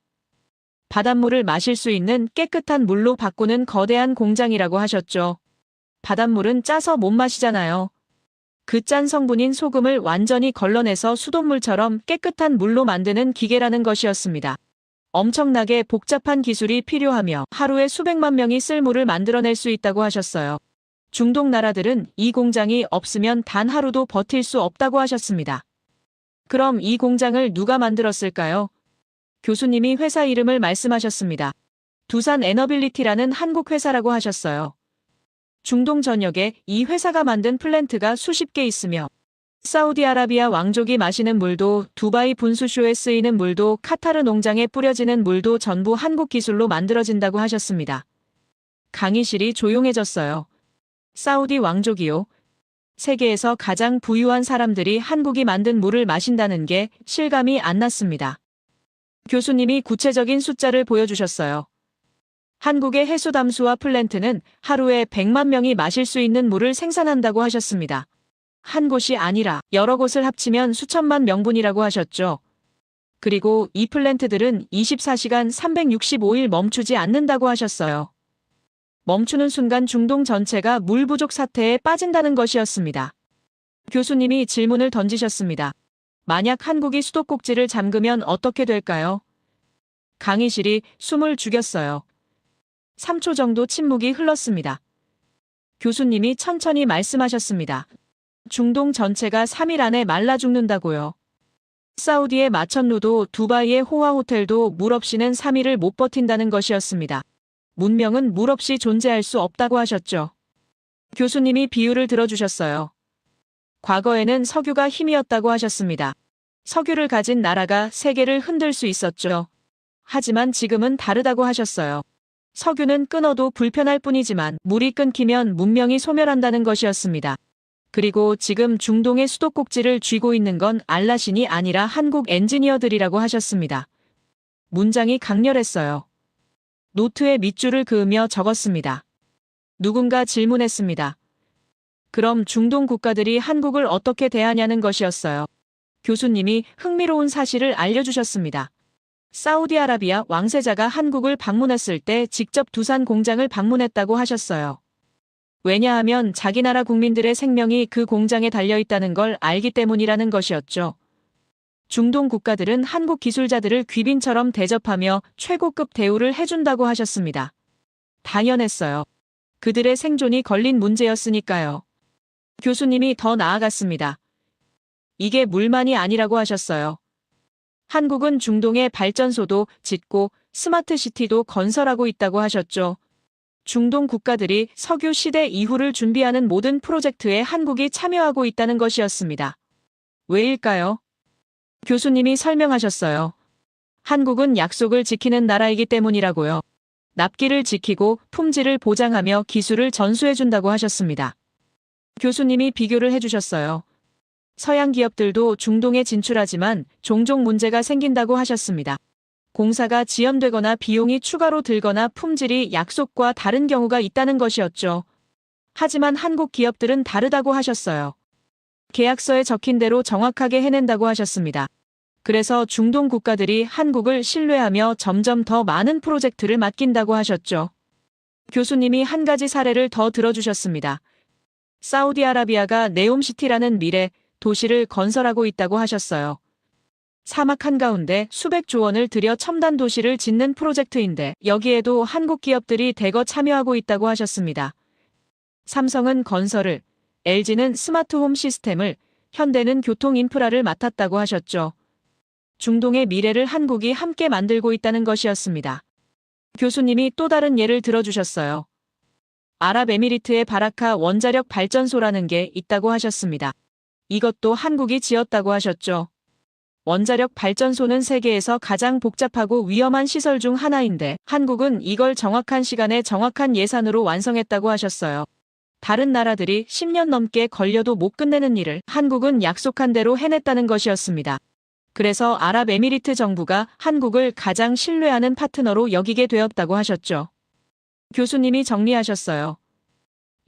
바닷물을 마실 수 있는 깨끗한 물로 바꾸는 거대한 공장이라고 하셨죠. 바닷물은 짜서 못 마시잖아요. 그 짠 성분인 소금을 완전히 걸러내서 수돗물처럼 깨끗한 물로 만드는 기계라는 것이었습니다. 엄청나게 복잡한 기술이 필요하며 하루에 수백만 명이 쓸 물을 만들어낼 수 있다고 하셨어요. 중동 나라들은 이 공장이 없으면 단 하루도 버틸 수 없다고 하셨습니다. 그럼 이 공장을 누가 만들었을까요? 교수님이 회사 이름을 말씀하셨습니다. 두산 에너빌리티라는 한국 회사라고 하셨어요. 중동 전역에 이 회사가 만든 플랜트가 수십 개 있으며 사우디아라비아 왕족이 마시는 물도 두바이 분수쇼에 쓰이는 물도 카타르 농장에 뿌려지는 물도 전부 한국 기술로 만들어진다고 하셨습니다. 강의실이 조용해졌어요. 사우디 왕족이요. 세계에서 가장 부유한 사람들이 한국이 만든 물을 마신다는 게 실감이 안 났습니다. 교수님이 구체적인 숫자를 보여주셨어요. 한국의 해수담수화 플랜트는 하루에 100만 명이 마실 수 있는 물을 생산한다고 하셨습니다. 한 곳이 아니라 여러 곳을 합치면 수천만 명분이라고 하셨죠. 그리고 이 플랜트들은 24시간 365일 멈추지 않는다고 하셨어요. 멈추는 순간 중동 전체가 물 부족 사태에 빠진다는 것이었습니다. 교수님이 질문을 던지셨습니다. 만약 한국이 수도꼭지를 잠그면 어떻게 될까요? 강의실이 숨을 죽였어요. 3초 정도 침묵이 흘렀습니다. 교수님이 천천히 말씀하셨습니다. 중동 전체가 3일 안에 말라 죽는다고요. 사우디의 마천루도 두바이의 호화 호텔도 물 없이는 3일을 못 버틴다는 것이었습니다. 문명은 물 없이 존재할 수 없다고 하셨죠. 교수님이 비유를 들어주셨어요. 과거에는 석유가 힘이었다고 하셨습니다. 석유를 가진 나라가 세계를 흔들 수 있었죠. 하지만 지금은 다르다고 하셨어요. 석유는 끊어도 불편할 뿐이지만 물이 끊기면 문명이 소멸한다는 것이었습니다. 그리고 지금 중동의 수도꼭지를 쥐고 있는 건 알라신이 아니라 한국 엔지니어들이라고 하셨습니다. 문장이 강렬했어요. 노트에 밑줄을 그으며 적었습니다. 누군가 질문했습니다. 그럼 중동 국가들이 한국을 어떻게 대하냐는 것이었어요. 교수님이 흥미로운 사실을 알려주셨습니다. 사우디아라비아 왕세자가 한국을 방문했을 때 직접 두산 공장을 방문했다고 하셨어요. 왜냐하면 자기 나라 국민들의 생명이 그 공장에 달려있다는 걸 알기 때문이라는 것이었죠. 중동 국가들은 한국 기술자들을 귀빈처럼 대접하며 최고급 대우를 해준다고 하셨습니다. 당연했어요. 그들의 생존이 걸린 문제였으니까요. 교수님이 더 나아갔습니다. 이게 물만이 아니라고 하셨어요. 한국은 중동의 발전소도 짓고 스마트 시티도 건설하고 있다고 하셨죠. 중동 국가들이 석유 시대 이후를 준비하는 모든 프로젝트에 한국이 참여하고 있다는 것이었습니다. 왜일까요? 교수님이 설명하셨어요. 한국은 약속을 지키는 나라이기 때문이라고요. 납기를 지키고 품질을 보장하며 기술을 전수해준다고 하셨습니다. 교수님이 비교를 해주셨어요. 서양 기업들도 중동에 진출하지만 종종 문제가 생긴다고 하셨습니다. 공사가 지연되거나 비용이 추가로 들거나 품질이 약속과 다른 경우가 있다는 것이었죠. 하지만 한국 기업들은 다르다고 하셨어요. 계약서에 적힌 대로 정확하게 해낸다고 하셨습니다. 그래서 중동 국가들이 한국을 신뢰하며 점점 더 많은 프로젝트를 맡긴다고 하셨죠. 교수님이 한 가지 사례를 더 들어주셨습니다. 사우디아라비아가 네옴시티라는 미래 도시를 건설하고 있다고 하셨어요. 사막 한가운데 수백조 원을 들여 첨단 도시를 짓는 프로젝트인데 여기에도 한국 기업들이 대거 참여하고 있다고 하셨습니다. 삼성은 건설을, LG는 스마트홈 시스템을, 현대는 교통 인프라를 맡았다고 하셨죠. 중동의 미래를 한국이 함께 만들고 있다는 것이었습니다. 교수님이 또 다른 예를 들어주셨어요. 아랍에미리트의 바라카 원자력 발전소라는 게 있다고 하셨습니다. 이것도 한국이 지었다고 하셨죠. 원자력 발전소는 세계에서 가장 복잡하고 위험한 시설 중 하나인데 한국은 이걸 정확한 시간에 정확한 예산으로 완성했다고 하셨어요. 다른 나라들이 10년 넘게 걸려도 못 끝내는 일을 한국은 약속한 대로 해냈다는 것이었습니다. 그래서 아랍에미리트 정부가 한국을 가장 신뢰하는 파트너로 여기게 되었다고 하셨죠. 교수님이 정리하셨어요.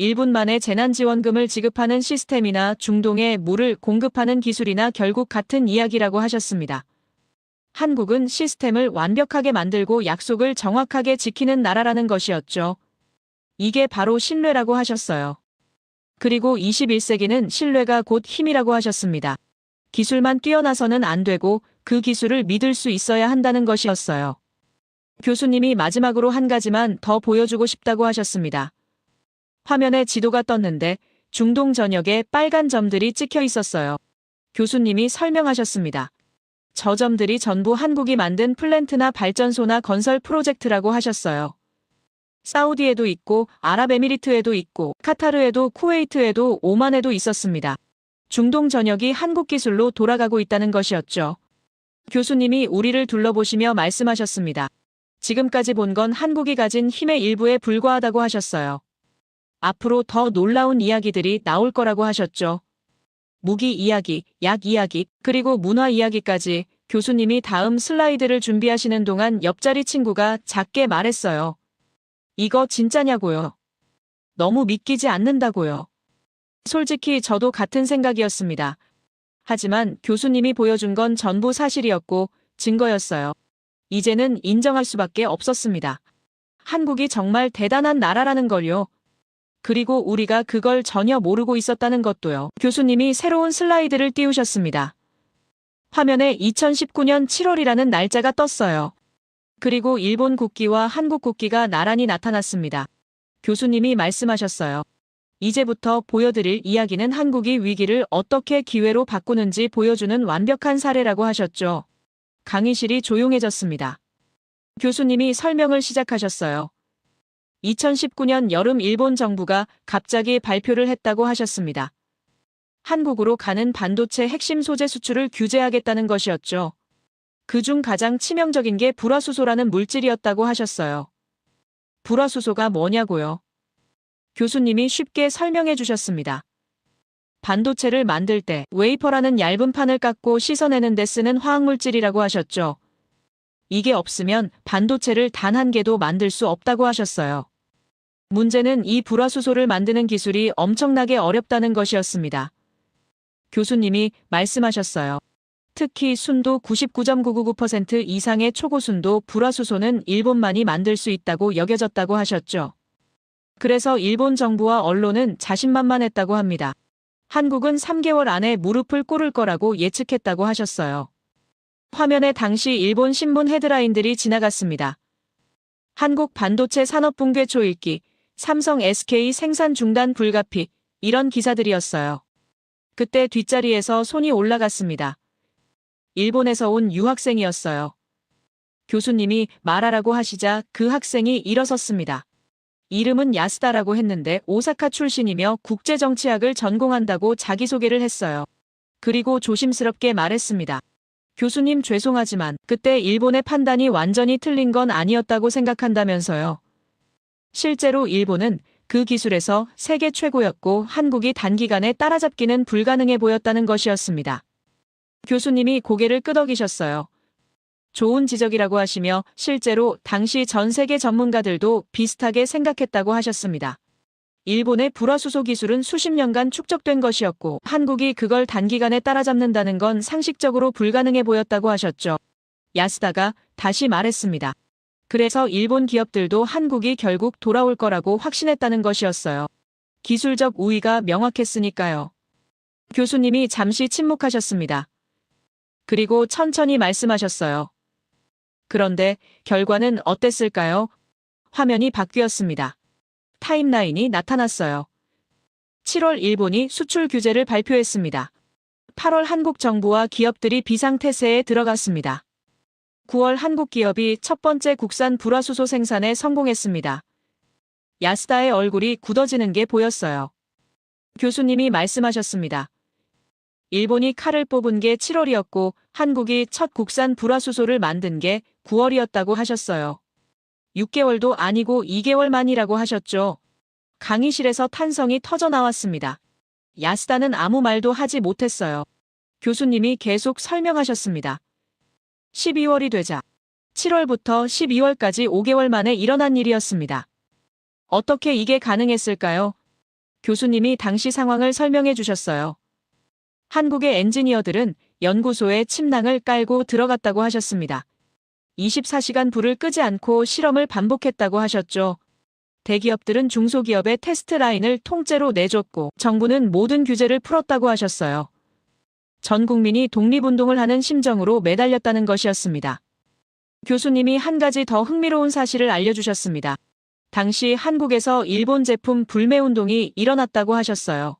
1분 만에 재난지원금을 지급하는 시스템이나 중동에 물을 공급하는 기술이나 결국 같은 이야기라고 하셨습니다. 한국은 시스템을 완벽하게 만들고 약속을 정확하게 지키는 나라라는 것이었죠. 이게 바로 신뢰라고 하셨어요. 그리고 21세기는 신뢰가 곧 힘이라고 하셨습니다. 기술만 뛰어나서는 안 되고 그 기술을 믿을 수 있어야 한다는 것이었어요. 교수님이 마지막으로 한 가지만 더 보여주고 싶다고 하셨습니다. 화면에 지도가 떴는데 중동 전역에 빨간 점들이 찍혀 있었어요. 교수님이 설명하셨습니다. 저 점들이 전부 한국이 만든 플랜트나 발전소나 건설 프로젝트라고 하셨어요. 사우디에도 있고 아랍에미리트에도 있고 카타르에도 쿠웨이트에도 오만에도 있었습니다. 중동 전역이 한국 기술로 돌아가고 있다는 것이었죠. 교수님이 우리를 둘러보시며 말씀하셨습니다. 지금까지 본 건 한국이 가진 힘의 일부에 불과하다고 하셨어요. 앞으로 더 놀라운 이야기들이 나올 거라고 하셨죠. 무기 이야기, 약 이야기, 그리고 문화 이야기까지. 교수님이 다음 슬라이드를 준비하시는 동안 옆자리 친구가 작게 말했어요. 이거 진짜냐고요? 너무 믿기지 않는다고요. 솔직히 저도 같은 생각이었습니다. 하지만 교수님이 보여준 건 전부 사실이었고 증거였어요. 이제는 인정할 수밖에 없었습니다. 한국이 정말 대단한 나라라는 걸요. 그리고 우리가 그걸 전혀 모르고 있었다는 것도요. 교수님이 새로운 슬라이드를 띄우셨습니다. 화면에 2019년 7월이라는 날짜가 떴어요. 그리고 일본 국기와 한국 국기가 나란히 나타났습니다. 교수님이 말씀하셨어요. 이제부터 보여드릴 이야기는 한국이 위기를 어떻게 기회로 바꾸는지 보여주는 완벽한 사례라고 하셨죠. 강의실이 조용해졌습니다. 교수님이 설명을 시작하셨어요. 2019년 여름 일본 정부가 갑자기 발표를 했다고 하셨습니다. 한국으로 가는 반도체 핵심 소재 수출을 규제하겠다는 것이었죠. 그중 가장 치명적인 게 불화수소라는 물질이었다고 하셨어요. 불화수소가 뭐냐고요? 교수님이 쉽게 설명해 주셨습니다. 반도체를 만들 때 웨이퍼라는 얇은 판을 깎고 씻어내는 데 쓰는 화학물질이라고 하셨죠. 이게 없으면 반도체를 단 한 개도 만들 수 없다고 하셨어요. 문제는 이 불화수소를 만드는 기술이 엄청나게 어렵다는 것이었습니다. 교수님이 말씀하셨어요. 특히 순도 99.999% 이상의 초고순도 불화수소는 일본만이 만들 수 있다고 여겨졌다고 하셨죠. 그래서 일본 정부와 언론은 자신만만했다고 합니다. 한국은 3개월 안에 무릎을 꿇을 거라고 예측했다고 하셨어요. 화면에 당시 일본 신문 헤드라인들이 지나갔습니다. 한국 반도체 산업 붕괴 초읽기, 삼성 SK 생산 중단 불가피, 이런 기사들이었어요. 그때 뒷자리에서 손이 올라갔습니다. 일본에서 온 유학생이었어요. 교수님이 말하라고 하시자 그 학생이 일어섰습니다. 이름은 야스다라고 했는데 오사카 출신이며 국제정치학을 전공한다고 자기소개를 했어요. 그리고 조심스럽게 말했습니다. 교수님 죄송하지만 그때 일본의 판단이 완전히 틀린 건 아니었다고 생각한다면서요. 실제로 일본은 그 기술에서 세계 최고였고 한국이 단기간에 따라잡기는 불가능해 보였다는 것이었습니다. 교수님이 고개를 끄덕이셨어요. 좋은 지적이라고 하시며 실제로 당시 전 세계 전문가들도 비슷하게 생각했다고 하셨습니다. 일본의 불화수소 기술은 수십 년간 축적된 것이었고 한국이 그걸 단기간에 따라잡는다는 건 상식적으로 불가능해 보였다고 하셨죠. 야스다가 다시 말했습니다. 그래서 일본 기업들도 한국이 결국 돌아올 거라고 확신했다는 것이었어요. 기술적 우위가 명확했으니까요. 교수님이 잠시 침묵하셨습니다. 그리고 천천히 말씀하셨어요. 그런데 결과는 어땠을까요? 화면이 바뀌었습니다. 타임라인이 나타났어요. 7월 일본이 수출 규제를 발표했습니다. 8월 한국 정부와 기업들이 비상태세에 들어갔습니다. 9월 한국 기업이 첫 번째 국산 불화수소 생산에 성공했습니다. 야스다의 얼굴이 굳어지는 게 보였어요. 교수님이 말씀하셨습니다. 일본이 칼을 뽑은 게 7월이었고 한국이 첫 국산 불화수소를 만든 게 9월이었다고 하셨어요. 6개월도 아니고 2개월 만이라고 하셨죠. 강의실에서 탄성이 터져 나왔습니다. 야스다는 아무 말도 하지 못했어요. 교수님이 계속 설명하셨습니다. 12월이 되자 7월부터 12월까지 5개월 만에 일어난 일이었습니다. 어떻게 이게 가능했을까요? 교수님이 당시 상황을 설명해 주셨어요. 한국의 엔지니어들은 연구소에 침낭을 깔고 들어갔다고 하셨습니다. 24시간 불을 끄지 않고 실험을 반복했다고 하셨죠. 대기업들은 중소기업의 테스트 라인을 통째로 내줬고 정부는 모든 규제를 풀었다고 하셨어요. 전 국민이 독립운동을 하는 심정으로 매달렸다는 것이었습니다. 교수님이 한 가지 더 흥미로운 사실을 알려주셨습니다. 당시 한국에서 일본 제품 불매운동이 일어났다고 하셨어요.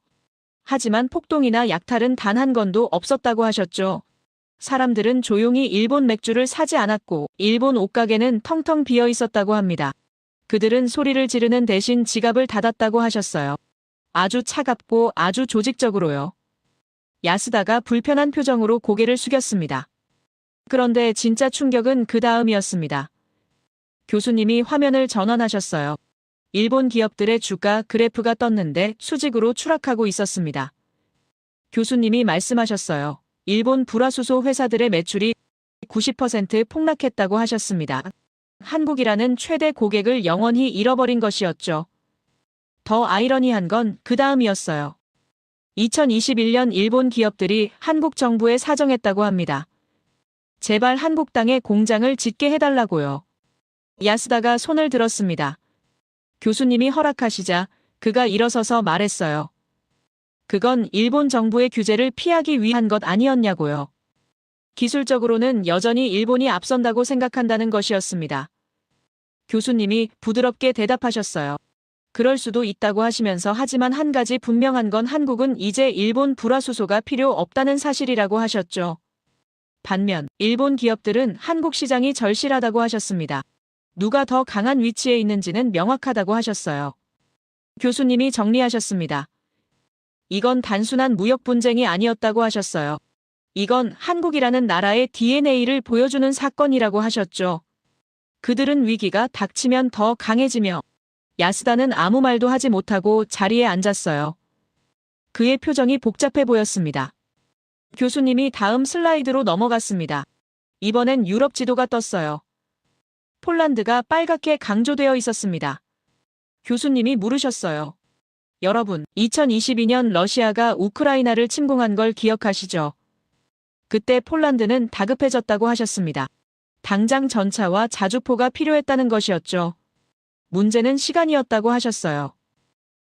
하지만 폭동이나 약탈은 단 한 건도 없었다고 하셨죠. 사람들은 조용히 일본 맥주를 사지 않았고 일본 옷가게는 텅텅 비어 있었다고 합니다. 그들은 소리를 지르는 대신 지갑을 닫았다고 하셨어요. 아주 차갑고 아주 조직적으로요. 야스다가 불편한 표정으로 고개를 숙였습니다. 그런데 진짜 충격은 그 다음이었습니다. 교수님이 화면을 전환하셨어요. 일본 기업들의 주가 그래프가 떴는데 수직으로 추락하고 있었습니다. 교수님이 말씀하셨어요. 일본 불화수소 회사들의 매출이 90% 폭락했다고 하셨습니다. 한국이라는 최대 고객을 영원히 잃어버린 것이었죠. 더 아이러니한 건 그 다음이었어요. 2021년 일본 기업들이 한국 정부에 사정했다고 합니다. 제발 한국 땅에 공장을 짓게 해달라고요. 야스다가 손을 들었습니다. 교수님이 허락하시자 그가 일어서서 말했어요. 그건 일본 정부의 규제를 피하기 위한 것 아니었냐고요. 기술적으로는 여전히 일본이 앞선다고 생각한다는 것이었습니다. 교수님이 부드럽게 대답하셨어요. 그럴 수도 있다고 하시면서 하지만 한 가지 분명한 건 한국은 이제 일본 불화수소가 필요 없다는 사실이라고 하셨죠. 반면 일본 기업들은 한국 시장이 절실하다고 하셨습니다. 누가 더 강한 위치에 있는지는 명확하다고 하셨어요. 교수님이 정리하셨습니다. 이건 단순한 무역 분쟁이 아니었다고 하셨어요. 이건 한국이라는 나라의 DNA를 보여주는 사건이라고 하셨죠. 그들은 위기가 닥치면 더 강해지며 야스다는 아무 말도 하지 못하고 자리에 앉았어요. 그의 표정이 복잡해 보였습니다. 교수님이 다음 슬라이드로 넘어갔습니다. 이번엔 유럽 지도가 떴어요. 폴란드가 빨갛게 강조되어 있었습니다. 교수님이 물으셨어요. 여러분, 2022년 러시아가 우크라이나를 침공한 걸 기억하시죠? 그때 폴란드는 다급해졌다고 하셨습니다. 당장 전차와 자주포가 필요했다는 것이었죠. 문제는 시간이었다고 하셨어요.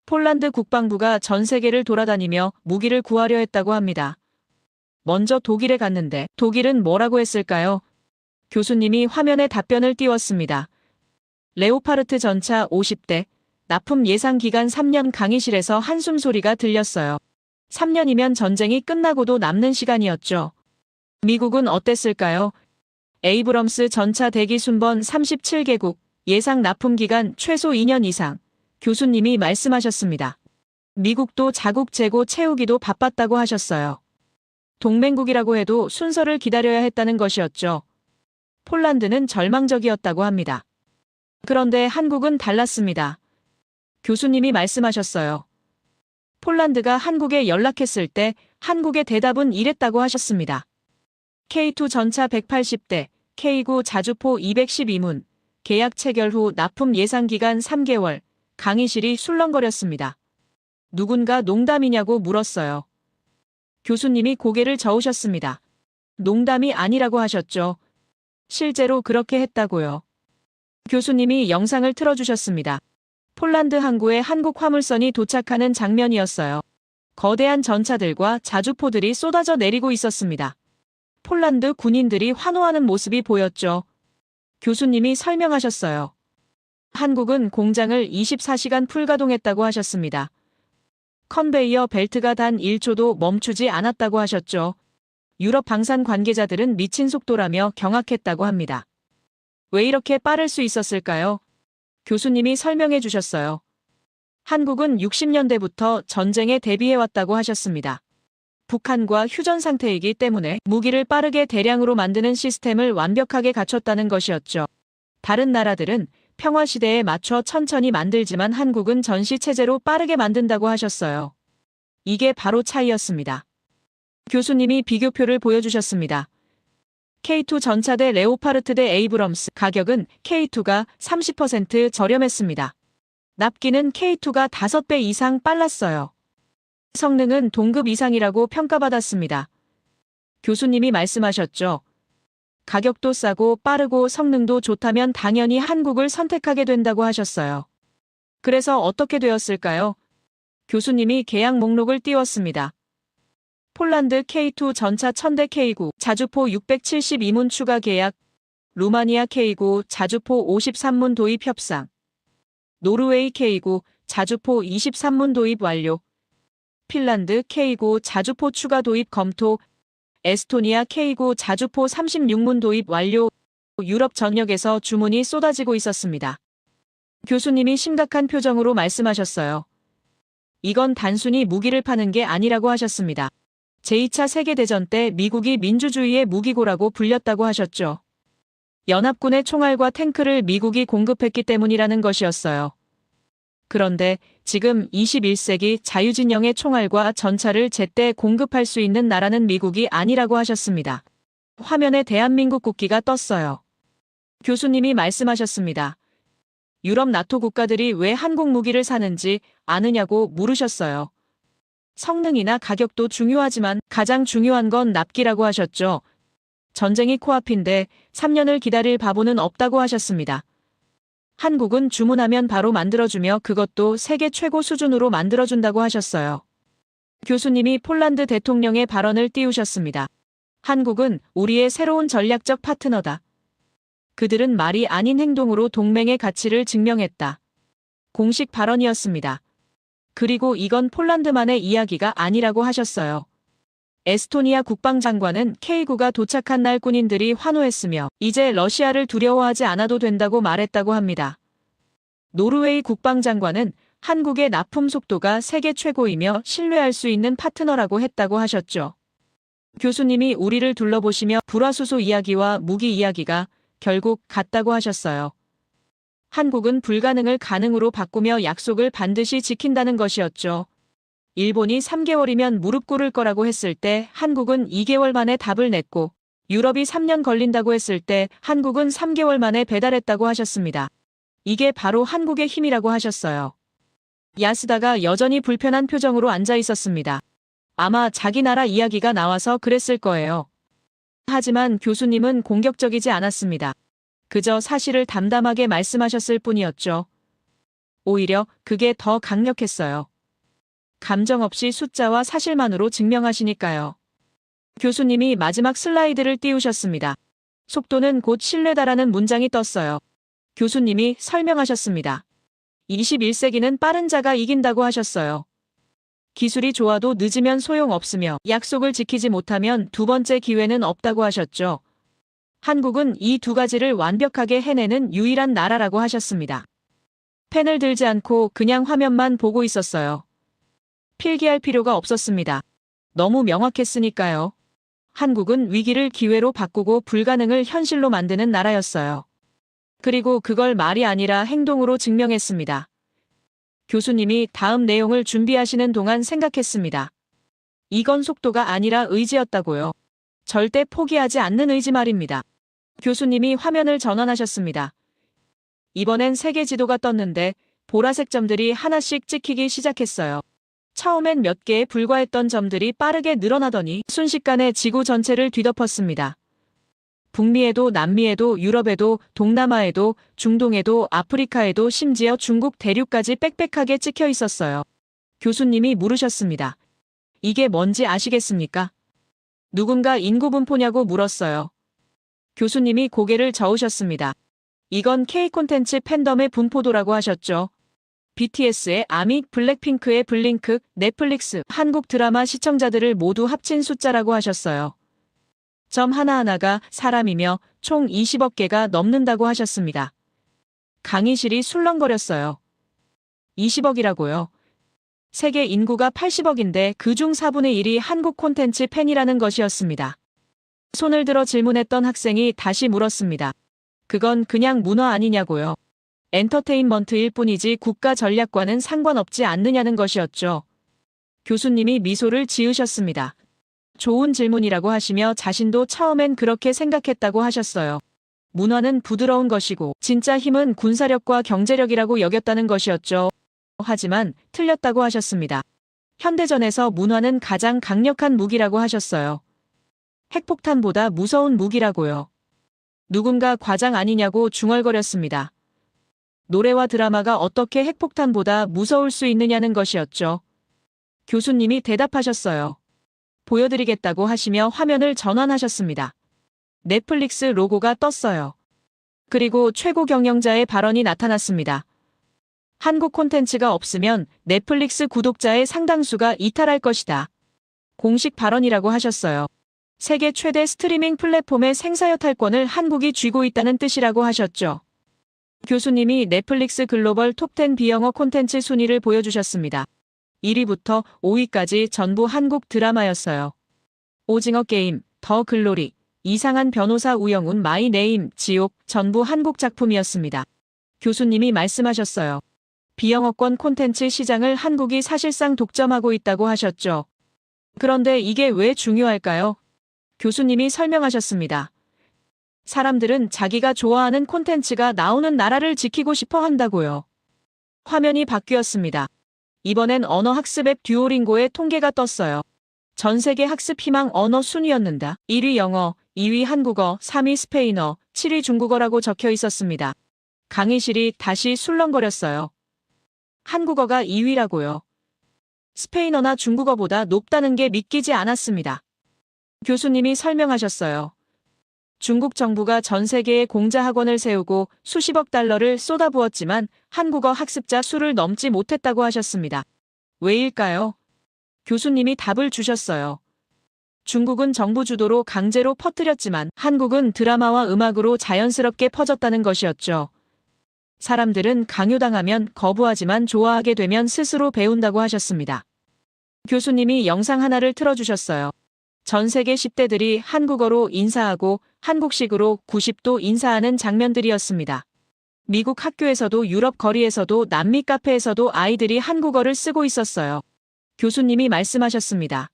폴란드 국방부가 전 세계를 돌아다니며 무기를 구하려 했다고 합니다. 먼저 독일에 갔는데 독일은 뭐라고 했을까요? 교수님이 화면에 답변을 띄웠습니다. 레오파르트 전차 50대, 납품 예상 기간 3년 강의실에서 한숨 소리가 들렸어요. 3년이면 전쟁이 끝나고도 남는 시간이었죠. 미국은 어땠을까요? 에이브럼스 전차 대기 순번 37개국, 예상 납품 기간 최소 2년 이상. 교수님이 말씀하셨습니다. 미국도 자국 재고 채우기도 바빴다고 하셨어요. 동맹국이라고 해도 순서를 기다려야 했다는 것이었죠. 폴란드는 절망적이었다고 합니다. 그런데 한국은 달랐습니다. 교수님이 말씀하셨어요. 폴란드가 한국에 연락했을 때 한국의 대답은 이랬다고 하셨습니다. K2 전차 180대, K9 자주포 212문, 계약 체결 후 납품 예상 기간 3개월, 강의실이 술렁거렸습니다. 누군가 농담이냐고 물었어요. 교수님이 고개를 저으셨습니다. 농담이 아니라고 하셨죠. 실제로 그렇게 했다고요. 교수님이 영상을 틀어주셨습니다. 폴란드 항구에 한국 화물선이 도착하는 장면이었어요. 거대한 전차들과 자주포들이 쏟아져 내리고 있었습니다. 폴란드 군인들이 환호하는 모습이 보였죠. 교수님이 설명하셨어요. 한국은 공장을 24시간 풀가동했다고 하셨습니다. 컨베이어 벨트가 단 1초도 멈추지 않았다고 하셨죠. 유럽 방산 관계자들은 미친 속도라며 경악했다고 합니다. 왜 이렇게 빠를 수 있었을까요? 교수님이 설명해 주셨어요. 한국은 60년대부터 전쟁에 대비해왔다고 하셨습니다. 북한과 휴전 상태이기 때문에 무기를 빠르게 대량으로 만드는 시스템을 완벽하게 갖췄다는 것이었죠. 다른 나라들은 평화시대에 맞춰 천천히 만들지만 한국은 전시체제로 빠르게 만든다고 하셨어요. 이게 바로 차이였습니다. 교수님이 비교표를 보여주셨습니다. K2 전차대 레오파르트 대 에이브럼스 가격은 K2가 30% 저렴했습니다. 납기는 K2가 5배 이상 빨랐어요. 성능은 동급 이상이라고 평가받았습니다. 교수님이 말씀하셨죠. 가격도 싸고 빠르고 성능도 좋다면 당연히 한국을 선택하게 된다고 하셨어요. 그래서 어떻게 되었을까요? 교수님이 계약 목록을 띄웠습니다. 폴란드 K2 전차 1000대 K9 자주포 672문 추가 계약, 루마니아 K9 자주포 53문 도입 협상, 노르웨이 K9 자주포 23문 도입 완료, 핀란드 K9 자주포 추가 도입 검토, 에스토니아 K9 자주포 36문 도입 완료. 유럽 전역에서 주문이 쏟아지고 있었습니다. 교수님이 심각한 표정으로 말씀하셨어요. 이건 단순히 무기를 파는 게 아니라고 하셨습니다. 제2차 세계대전 때 미국이 민주주의의 무기고라고 불렸다고 하셨죠. 연합군의 총알과 탱크를 미국이 공급했기 때문이라는 것이었어요. 그런데 지금 21세기 자유진영의 총알과 전차를 제때 공급할 수 있는 나라는 미국이 아니라고 하셨습니다. 화면에 대한민국 국기가 떴어요. 교수님이 말씀하셨습니다. 유럽 나토 국가들이 왜 한국 무기를 사는지 아느냐고 물으셨어요. 성능이나 가격도 중요하지만 가장 중요한 건 납기라고 하셨죠. 전쟁이 코앞인데 3년을 기다릴 바보는 없다고 하셨습니다. 한국은 주문하면 바로 만들어주며 그것도 세계 최고 수준으로 만들어준다고 하셨어요. 교수님이 폴란드 대통령의 발언을 띄우셨습니다. 한국은 우리의 새로운 전략적 파트너다. 그들은 말이 아닌 행동으로 동맹의 가치를 증명했다. 공식 발언이었습니다. 그리고 이건 폴란드만의 이야기가 아니라고 하셨어요. 에스토니아 국방장관은 K9가 도착한 날 군인들이 환호했으며 이제 러시아를 두려워하지 않아도 된다고 말했다고 합니다. 노르웨이 국방장관은 한국의 납품 속도가 세계 최고이며 신뢰할 수 있는 파트너라고 했다고 하셨죠. 교수님이 우리를 둘러보시며 불화수소 이야기와 무기 이야기가 결국 같다고 하셨어요. 한국은 불가능을 가능으로 바꾸며 약속을 반드시 지킨다는 것이었죠. 일본이 3개월이면 무릎 꿇을 거라고 했을 때 한국은 2개월 만에 답을 냈고 유럽이 3년 걸린다고 했을 때 한국은 3개월 만에 배달했다고 하셨습니다. 이게 바로 한국의 힘이라고 하셨어요. 야스다가 여전히 불편한 표정으로 앉아 있었습니다. 아마 자기 나라 이야기가 나와서 그랬을 거예요. 하지만 교수님은 공격적이지 않았습니다. 그저 사실을 담담하게 말씀하셨을 뿐이었죠. 오히려 그게 더 강력했어요. 감정 없이 숫자와 사실만으로 증명하시니까요. 교수님이 마지막 슬라이드를 띄우셨습니다. 속도는 곧 신뢰다라는 문장이 떴어요. 교수님이 설명하셨습니다. 21세기는 빠른 자가 이긴다고 하셨어요. 기술이 좋아도 늦으면 소용없으며 약속을 지키지 못하면 두 번째 기회는 없다고 하셨죠. 한국은 이 두 가지를 완벽하게 해내는 유일한 나라라고 하셨습니다. 펜을 들지 않고 그냥 화면만 보고 있었어요. 필기할 필요가 없었습니다. 너무 명확했으니까요. 한국은 위기를 기회로 바꾸고 불가능을 현실로 만드는 나라였어요. 그리고 그걸 말이 아니라 행동으로 증명했습니다. 교수님이 다음 내용을 준비하시는 동안 생각했습니다. 이건 속도가 아니라 의지였다고요. 절대 포기하지 않는 의지 말입니다. 교수님이 화면을 전환하셨습니다. 이번엔 세계 지도가 떴는데 보라색 점들이 하나씩 찍히기 시작했어요. 처음엔 몇 개에 불과했던 점들이 빠르게 늘어나더니 순식간에 지구 전체를 뒤덮었습니다. 북미에도 남미에도 유럽에도 동남아에도 중동에도 아프리카에도 심지어 중국 대륙까지 빽빽하게 찍혀 있었어요. 교수님이 물으셨습니다. 이게 뭔지 아시겠습니까? 누군가 인구분포냐고 물었어요. 교수님이 고개를 저으셨습니다. 이건 K 콘텐츠 팬덤의 분포도라고 하셨죠. BTS의 아미, 블랙핑크의 블링크, 넷플릭스, 한국 드라마 시청자들을 모두 합친 숫자라고 하셨어요. 점 하나하나가 사람이며 총 20억 개가 넘는다고 하셨습니다. 강의실이 술렁거렸어요. 20억이라고요. 세계 인구가 80억인데 그중 4분의 1이 한국 콘텐츠 팬이라는 것이었습니다. 손을 들어 질문했던 학생이 다시 물었습니다. 그건 그냥 문화 아니냐고요. 엔터테인먼트일 뿐이지 국가 전략과는 상관없지 않느냐는 것이었죠. 교수님이 미소를 지으셨습니다. 좋은 질문이라고 하시며 자신도 처음엔 그렇게 생각했다고 하셨어요. 문화는 부드러운 것이고 진짜 힘은 군사력과 경제력이라고 여겼다는 것이었죠. 하지만 틀렸다고 하셨습니다. 현대전에서 문화는 가장 강력한 무기라고 하셨어요. 핵폭탄보다 무서운 무기라고요. 누군가 과장 아니냐고 중얼거렸습니다. 노래와 드라마가 어떻게 핵폭탄보다 무서울 수 있느냐는 것이었죠. 교수님이 대답하셨어요. 보여드리겠다고 하시며 화면을 전환하셨습니다. 넷플릭스 로고가 떴어요. 그리고 최고 경영자의 발언이 나타났습니다. 한국 콘텐츠가 없으면 넷플릭스 구독자의 상당수가 이탈할 것이다. 공식 발언이라고 하셨어요. 세계 최대 스트리밍 플랫폼의 생사여탈권을 한국이 쥐고 있다는 뜻이라고 하셨죠. 교수님이 넷플릭스 글로벌 톱10 비영어 콘텐츠 순위를 보여주셨습니다. 1위부터 5위까지 전부 한국 드라마였어요. 오징어 게임, 더 글로리, 이상한 변호사 우영운 마이 네임, 지옥 전부 한국 작품이었습니다. 교수님이 말씀하셨어요. 비영어권 콘텐츠 시장을 한국이 사실상 독점하고 있다고 하셨죠. 그런데 이게 왜 중요할까요? 교수님이 설명하셨습니다. 사람들은 자기가 좋아하는 콘텐츠가 나오는 나라를 지키고 싶어 한다고요. 화면이 바뀌었습니다. 이번엔 언어 학습 앱 듀오링고의 통계가 떴어요. 전 세계 학습 희망 언어 순위였는다. 1위 영어, 2위 한국어, 3위 스페인어, 7위 중국어라고 적혀 있었습니다. 강의실이 다시 술렁거렸어요. 한국어가 2위라고요. 스페인어나 중국어보다 높다는 게 믿기지 않았습니다. 교수님이 설명하셨어요. 중국 정부가 전 세계에 공자 학원을 세우고 수십억 달러를 쏟아부었지만 한국어 학습자 수를 넘지 못했다고 하셨습니다. 왜일까요? 교수님이 답을 주셨어요. 중국은 정부 주도로 강제로 퍼뜨렸지만 한국은 드라마와 음악으로 자연스럽게 퍼졌다는 것이었죠. 사람들은 강요당하면 거부하지만 좋아하게 되면 스스로 배운다고 하셨습니다. 교수님이 영상 하나를 틀어주셨어요. 전 세계 10대들이 한국어로 인사하고 한국식으로 90도 인사하는 장면들이었습니다. 미국 학교에서도 유럽 거리에서도 남미 카페에서도 아이들이 한국어를 쓰고 있었어요. 교수님이 말씀하셨습니다.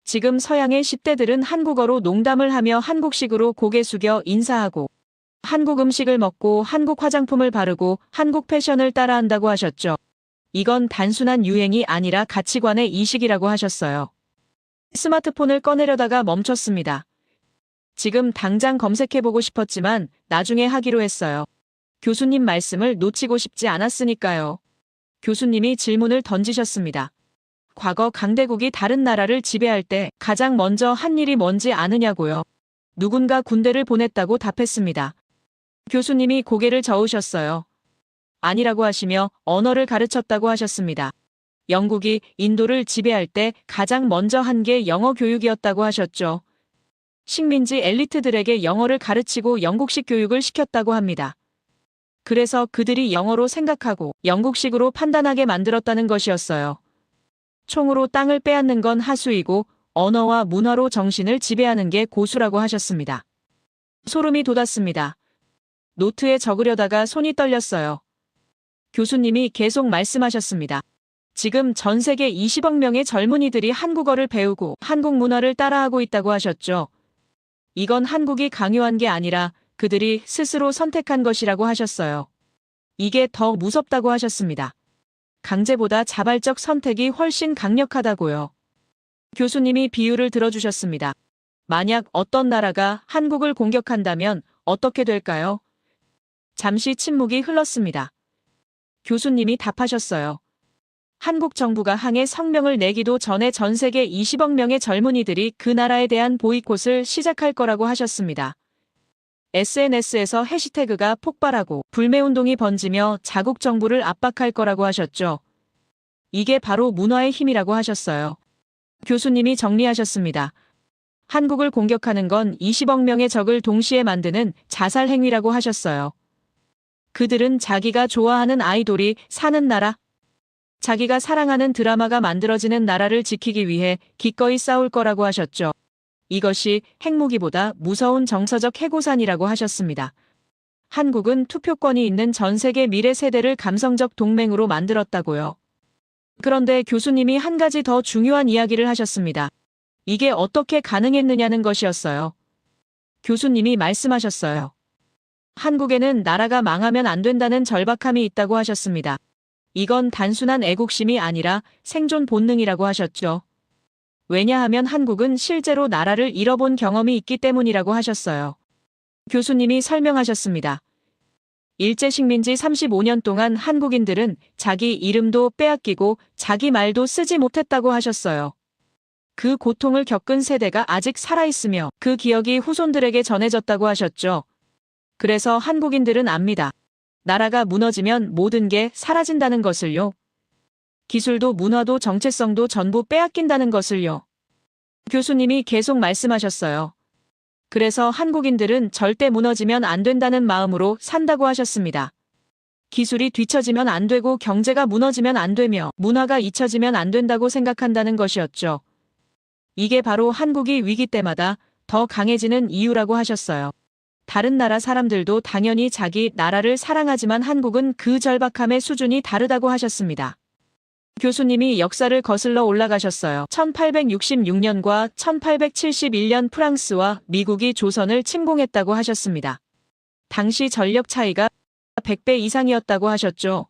지금 서양의 10대들은 한국어로 농담을 하며 한국식으로 고개 숙여 인사하고 한국 음식을 먹고 한국 화장품을 바르고 한국 패션을 따라한다고 하셨죠. 이건 단순한 유행이 아니라 가치관의 이식이라고 하셨어요. 스마트폰을 꺼내려다가 멈췄습니다. 지금 당장 검색해보고 싶었지만 나중에 하기로 했어요. 교수님 말씀을 놓치고 싶지 않았으니까요. 교수님이 질문을 던지셨습니다. 과거 강대국이 다른 나라를 지배할 때 가장 먼저 한 일이 뭔지 아느냐고요. 누군가 군대를 보냈다고 답했습니다. 교수님이 고개를 저으셨어요. 아니라고 하시며 언어를 가르쳤다고 하셨습니다. 영국이 인도를 지배할 때 가장 먼저 한 게 영어 교육이었다고 하셨죠. 식민지 엘리트들에게 영어를 가르치고 영국식 교육을 시켰다고 합니다. 그래서 그들이 영어로 생각하고 영국식으로 판단하게 만들었다는 것이었어요. 총으로 땅을 빼앗는 건 하수이고 언어와 문화로 정신을 지배하는 게 고수라고 하셨습니다. 소름이 돋았습니다. 노트에 적으려다가 손이 떨렸어요. 교수님이 계속 말씀하셨습니다. 지금 전 세계 20억 명의 젊은이들이 한국어를 배우고 한국 문화를 따라하고 있다고 하셨죠. 이건 한국이 강요한 게 아니라 그들이 스스로 선택한 것이라고 하셨어요. 이게 더 무섭다고 하셨습니다. 강제보다 자발적 선택이 훨씬 강력하다고요. 교수님이 비유를 들어주셨습니다. 만약 어떤 나라가 한국을 공격한다면 어떻게 될까요? 잠시 침묵이 흘렀습니다. 교수님이 답하셨어요. 한국 정부가 항해 성명을 내기도 전에 전 세계 20억 명의 젊은이들이 그 나라에 대한 보이콧을 시작할 거라고 하셨습니다. SNS에서 해시태그가 폭발하고 불매운동이 번지며 자국 정부를 압박할 거라고 하셨죠. 이게 바로 문화의 힘이라고 하셨어요. 교수님이 정리하셨습니다. 한국을 공격하는 건 20억 명의 적을 동시에 만드는 자살 행위라고 하셨어요. 그들은 자기가 좋아하는 아이돌이 사는 나라, 자기가 사랑하는 드라마가 만들어지는 나라를 지키기 위해 기꺼이 싸울 거라고 하셨죠. 이것이 핵무기보다 무서운 정서적 해고산이라고 하셨습니다. 한국은 투표권이 있는 전 세계 미래 세대를 감성적 동맹으로 만들었다고요. 그런데 교수님이 한 가지 더 중요한 이야기를 하셨습니다. 이게 어떻게 가능했느냐는 것이었어요. 교수님이 말씀하셨어요. 한국에는 나라가 망하면 안 된다는 절박함이 있다고 하셨습니다. 이건 단순한 애국심이 아니라 생존 본능이라고 하셨죠. 왜냐하면 한국은 실제로 나라를 잃어본 경험이 있기 때문이라고 하셨어요. 교수님이 설명하셨습니다. 일제식민지 35년 동안 한국인들은 자기 이름도 빼앗기고 자기 말도 쓰지 못했다고 하셨어요. 그 고통을 겪은 세대가 아직 살아있으며 그 기억이 후손들에게 전해졌다고 하셨죠. 그래서 한국인들은 압니다. 나라가 무너지면 모든 게 사라진다는 것을요. 기술도 문화도 정체성도 전부 빼앗긴다는 것을요. 교수님이 계속 말씀하셨어요. 그래서 한국인들은 절대 무너지면 안 된다는 마음으로 산다고 하셨습니다. 기술이 뒤처지면 안 되고 경제가 무너지면 안 되며 문화가 잊혀지면 안 된다고 생각한다는 것이었죠. 이게 바로 한국이 위기 때마다 더 강해지는 이유라고 하셨어요. 다른 나라 사람들도 당연히 자기 나라를 사랑하지만 한국은 그 절박함의 수준이 다르다고 하셨습니다. 교수님이 역사를 거슬러 올라가셨어요. 1866년과 1871년 프랑스와 미국이 조선을 침공했다고 하셨습니다. 당시 전력 차이가 100배 이상이었다고 하셨죠.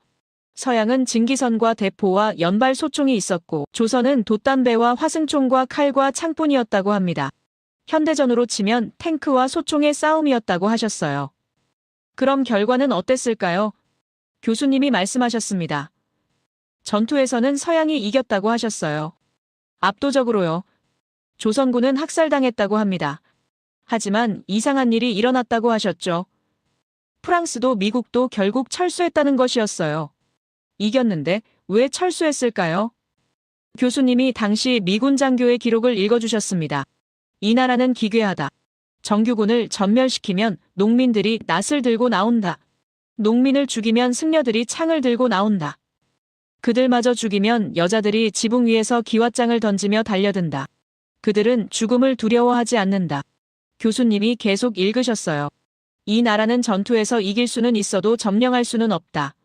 서양은 증기선과 대포와 연발 소총이 있었고 조선은 돛담배와 화승총과 칼과 창뿐이었다고 합니다. 현대전으로 치면 탱크와 소총의 싸움이었다고 하셨어요. 그럼 결과는 어땠을까요? 교수님이 말씀하셨습니다. 전투에서는 서양이 이겼다고 하셨어요. 압도적으로요. 조선군은 학살당했다고 합니다. 하지만 이상한 일이 일어났다고 하셨죠. 프랑스도 미국도 결국 철수했다는 것이었어요. 이겼는데 왜 철수했을까요? 교수님이 당시 미군 장교의 기록을 읽어주셨습니다. 이 나라는 기괴하다. 정규군을 전멸시키면 농민들이 낫을 들고 나온다. 농민을 죽이면 승려들이 창을 들고 나온다. 그들마저 죽이면 여자들이 지붕 위에서 기왓장을 던지며 달려든다. 그들은 죽음을 두려워하지 않는다. 교수님이 계속 읽으셨어요. 이 나라는 전투에서 이길 수는 있어도 점령할 수는 없다.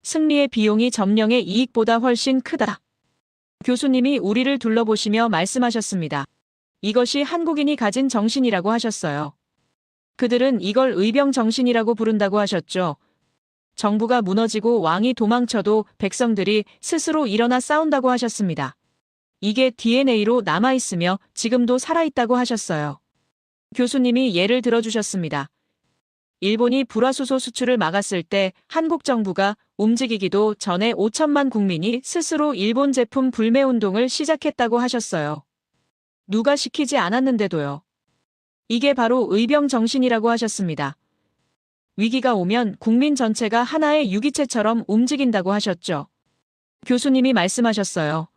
승리의 비용이 점령의 이익보다 훨씬 크다. 교수님이 우리를 둘러보시며 말씀하셨습니다. 이것이 한국인이 가진 정신이라고 하셨어요. 그들은 이걸 의병 정신이라고 부른다고 하셨죠. 정부가 무너지고 왕이 도망쳐도 백성들이 스스로 일어나 싸운다고 하셨습니다. 이게 DNA로 남아있으며 지금도 살아있다고 하셨어요. 교수님이 예를 들어주셨습니다. 일본이 불화수소 수출을 막았을 때 한국 정부가 움직이기도 전에 5천만 국민이 스스로 일본 제품 불매운동을 시작했다고 하셨어요. 누가 시키지 않았는데도요. 이게 바로 의병 정신이라고 하셨습니다. 위기가 오면 국민 전체가 하나의 유기체처럼 움직인다고 하셨죠. 교수님이 말씀하셨어요.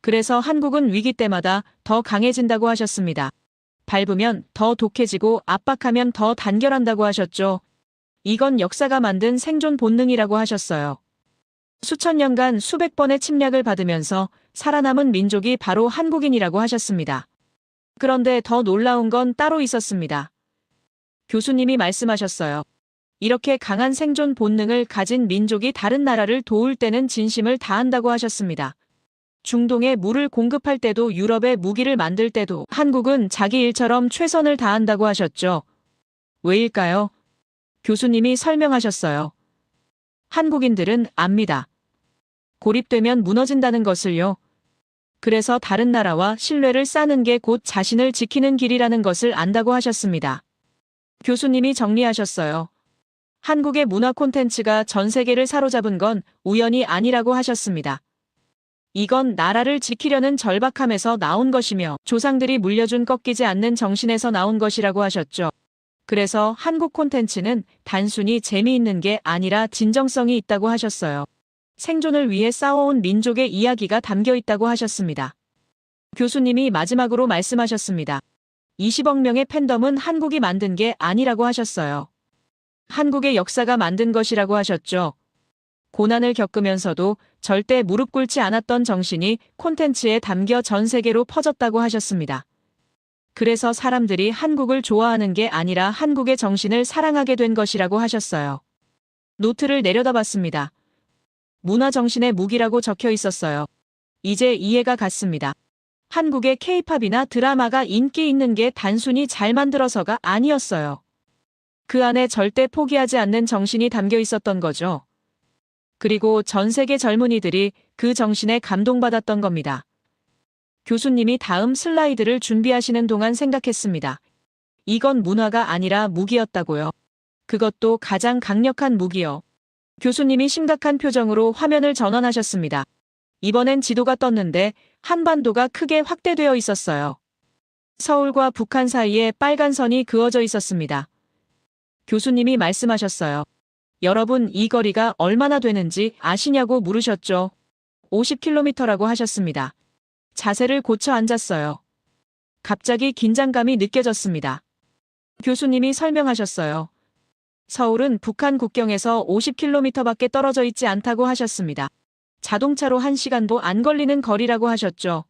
그래서 한국은 위기 때마다 더 강해진다고 하셨습니다. 밟으면 더 독해지고 압박하면 더 단결한다고 하셨죠. 이건 역사가 만든 생존 본능이라고 하셨어요. 수천 년간 수백 번의 침략을 받으면서 살아남은 민족이 바로 한국인이라고 하셨습니다. 그런데 더 놀라운 건 따로 있었습니다. 교수님이 말씀하셨어요. 이렇게 강한 생존 본능을 가진 민족이 다른 나라를 도울 때는 진심을 다한다고 하셨습니다. 중동에 물을 공급할 때도 유럽에 무기를 만들 때도 한국은 자기 일처럼 최선을 다한다고 하셨죠. 왜일까요? 교수님이 설명하셨어요. 한국인들은 압니다. 고립되면 무너진다는 것을요. 그래서 다른 나라와 신뢰를 쌓는 게 곧 자신을 지키는 길이라는 것을 안다고 하셨습니다. 교수님이 정리하셨어요. 한국의 문화 콘텐츠가 전 세계를 사로잡은 건 우연이 아니라고 하셨습니다. 이건 나라를 지키려는 절박함에서 나온 것이며 조상들이 물려준 꺾이지 않는 정신에서 나온 것이라고 하셨죠. 그래서 한국 콘텐츠는 단순히 재미있는 게 아니라 진정성이 있다고 하셨어요. 생존을 위해 싸워온 민족의 이야기가 담겨 있다고 하셨습니다. 교수님이 마지막으로 말씀하셨습니다. 20억 명의 팬덤은 한국이 만든 게 아니라고 하셨어요. 한국의 역사가 만든 것이라고 하셨죠. 고난을 겪으면서도 절대 무릎 꿇지 않았던 정신이 콘텐츠에 담겨 전 세계로 퍼졌다고 하셨습니다. 그래서 사람들이 한국을 좋아하는 게 아니라 한국의 정신을 사랑하게 된 것이라고 하셨어요. 노트를 내려다봤습니다. 문화 정신의 무기라고 적혀 있었어요. 이제 이해가 갔습니다. 한국의 K-팝이나 드라마가 인기 있는 게 단순히 잘 만들어서가 아니었어요. 그 안에 절대 포기하지 않는 정신이 담겨 있었던 거죠. 그리고 전 세계 젊은이들이 그 정신에 감동받았던 겁니다. 교수님이 다음 슬라이드를 준비하시는 동안 생각했습니다. 이건 문화가 아니라 무기였다고요. 그것도 가장 강력한 무기요. 교수님이 심각한 표정으로 화면을 전환하셨습니다. 이번엔 지도가 떴는데 한반도가 크게 확대되어 있었어요. 서울과 북한 사이에 빨간 선이 그어져 있었습니다. 교수님이 말씀하셨어요. 여러분, 이 거리가 얼마나 되는지 아시냐고 물으셨죠. 50km라고 하셨습니다. 자세를 고쳐 앉았어요. 갑자기 긴장감이 느껴졌습니다. 교수님이 설명하셨어요. 서울은 북한 국경에서 50km밖에 떨어져 있지 않다고 하셨습니다. 자동차로 1시간도 안 걸리는 거리라고 하셨죠.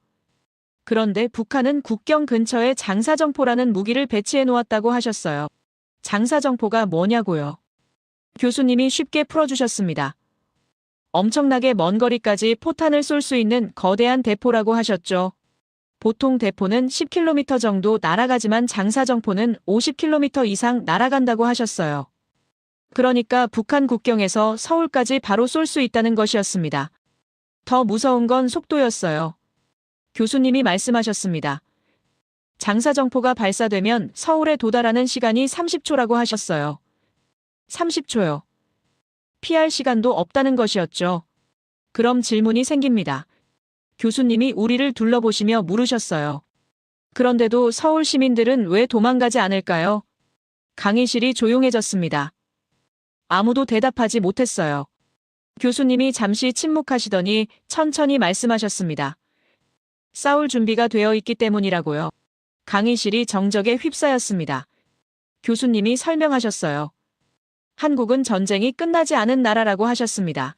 그런데 북한은 국경 근처에 장사정포라는 무기를 배치해 놓았다고 하셨어요. 장사정포가 뭐냐고요? 교수님이 쉽게 풀어주셨습니다. 엄청나게 먼 거리까지 포탄을 쏠 수 있는 거대한 대포라고 하셨죠. 보통 대포는 10km 정도 날아가지만 장사정포는 50km 이상 날아간다고 하셨어요. 그러니까 북한 국경에서 서울까지 바로 쏠 수 있다는 것이었습니다. 더 무서운 건 속도였어요. 교수님이 말씀하셨습니다. 장사정포가 발사되면 서울에 도달하는 시간이 30초라고 하셨어요. 30초요. 피할 시간도 없다는 것이었죠. 그럼 질문이 생깁니다. 교수님이 우리를 둘러보시며 물으셨어요. 그런데도 서울 시민들은 왜 도망가지 않을까요? 강의실이 조용해졌습니다. 아무도 대답하지 못했어요. 교수님이 잠시 침묵하시더니 천천히 말씀하셨습니다. 싸울 준비가 되어 있기 때문이라고요. 강의실이 정적에 휩싸였습니다. 교수님이 설명하셨어요. 한국은 전쟁이 끝나지 않은 나라라고 하셨습니다.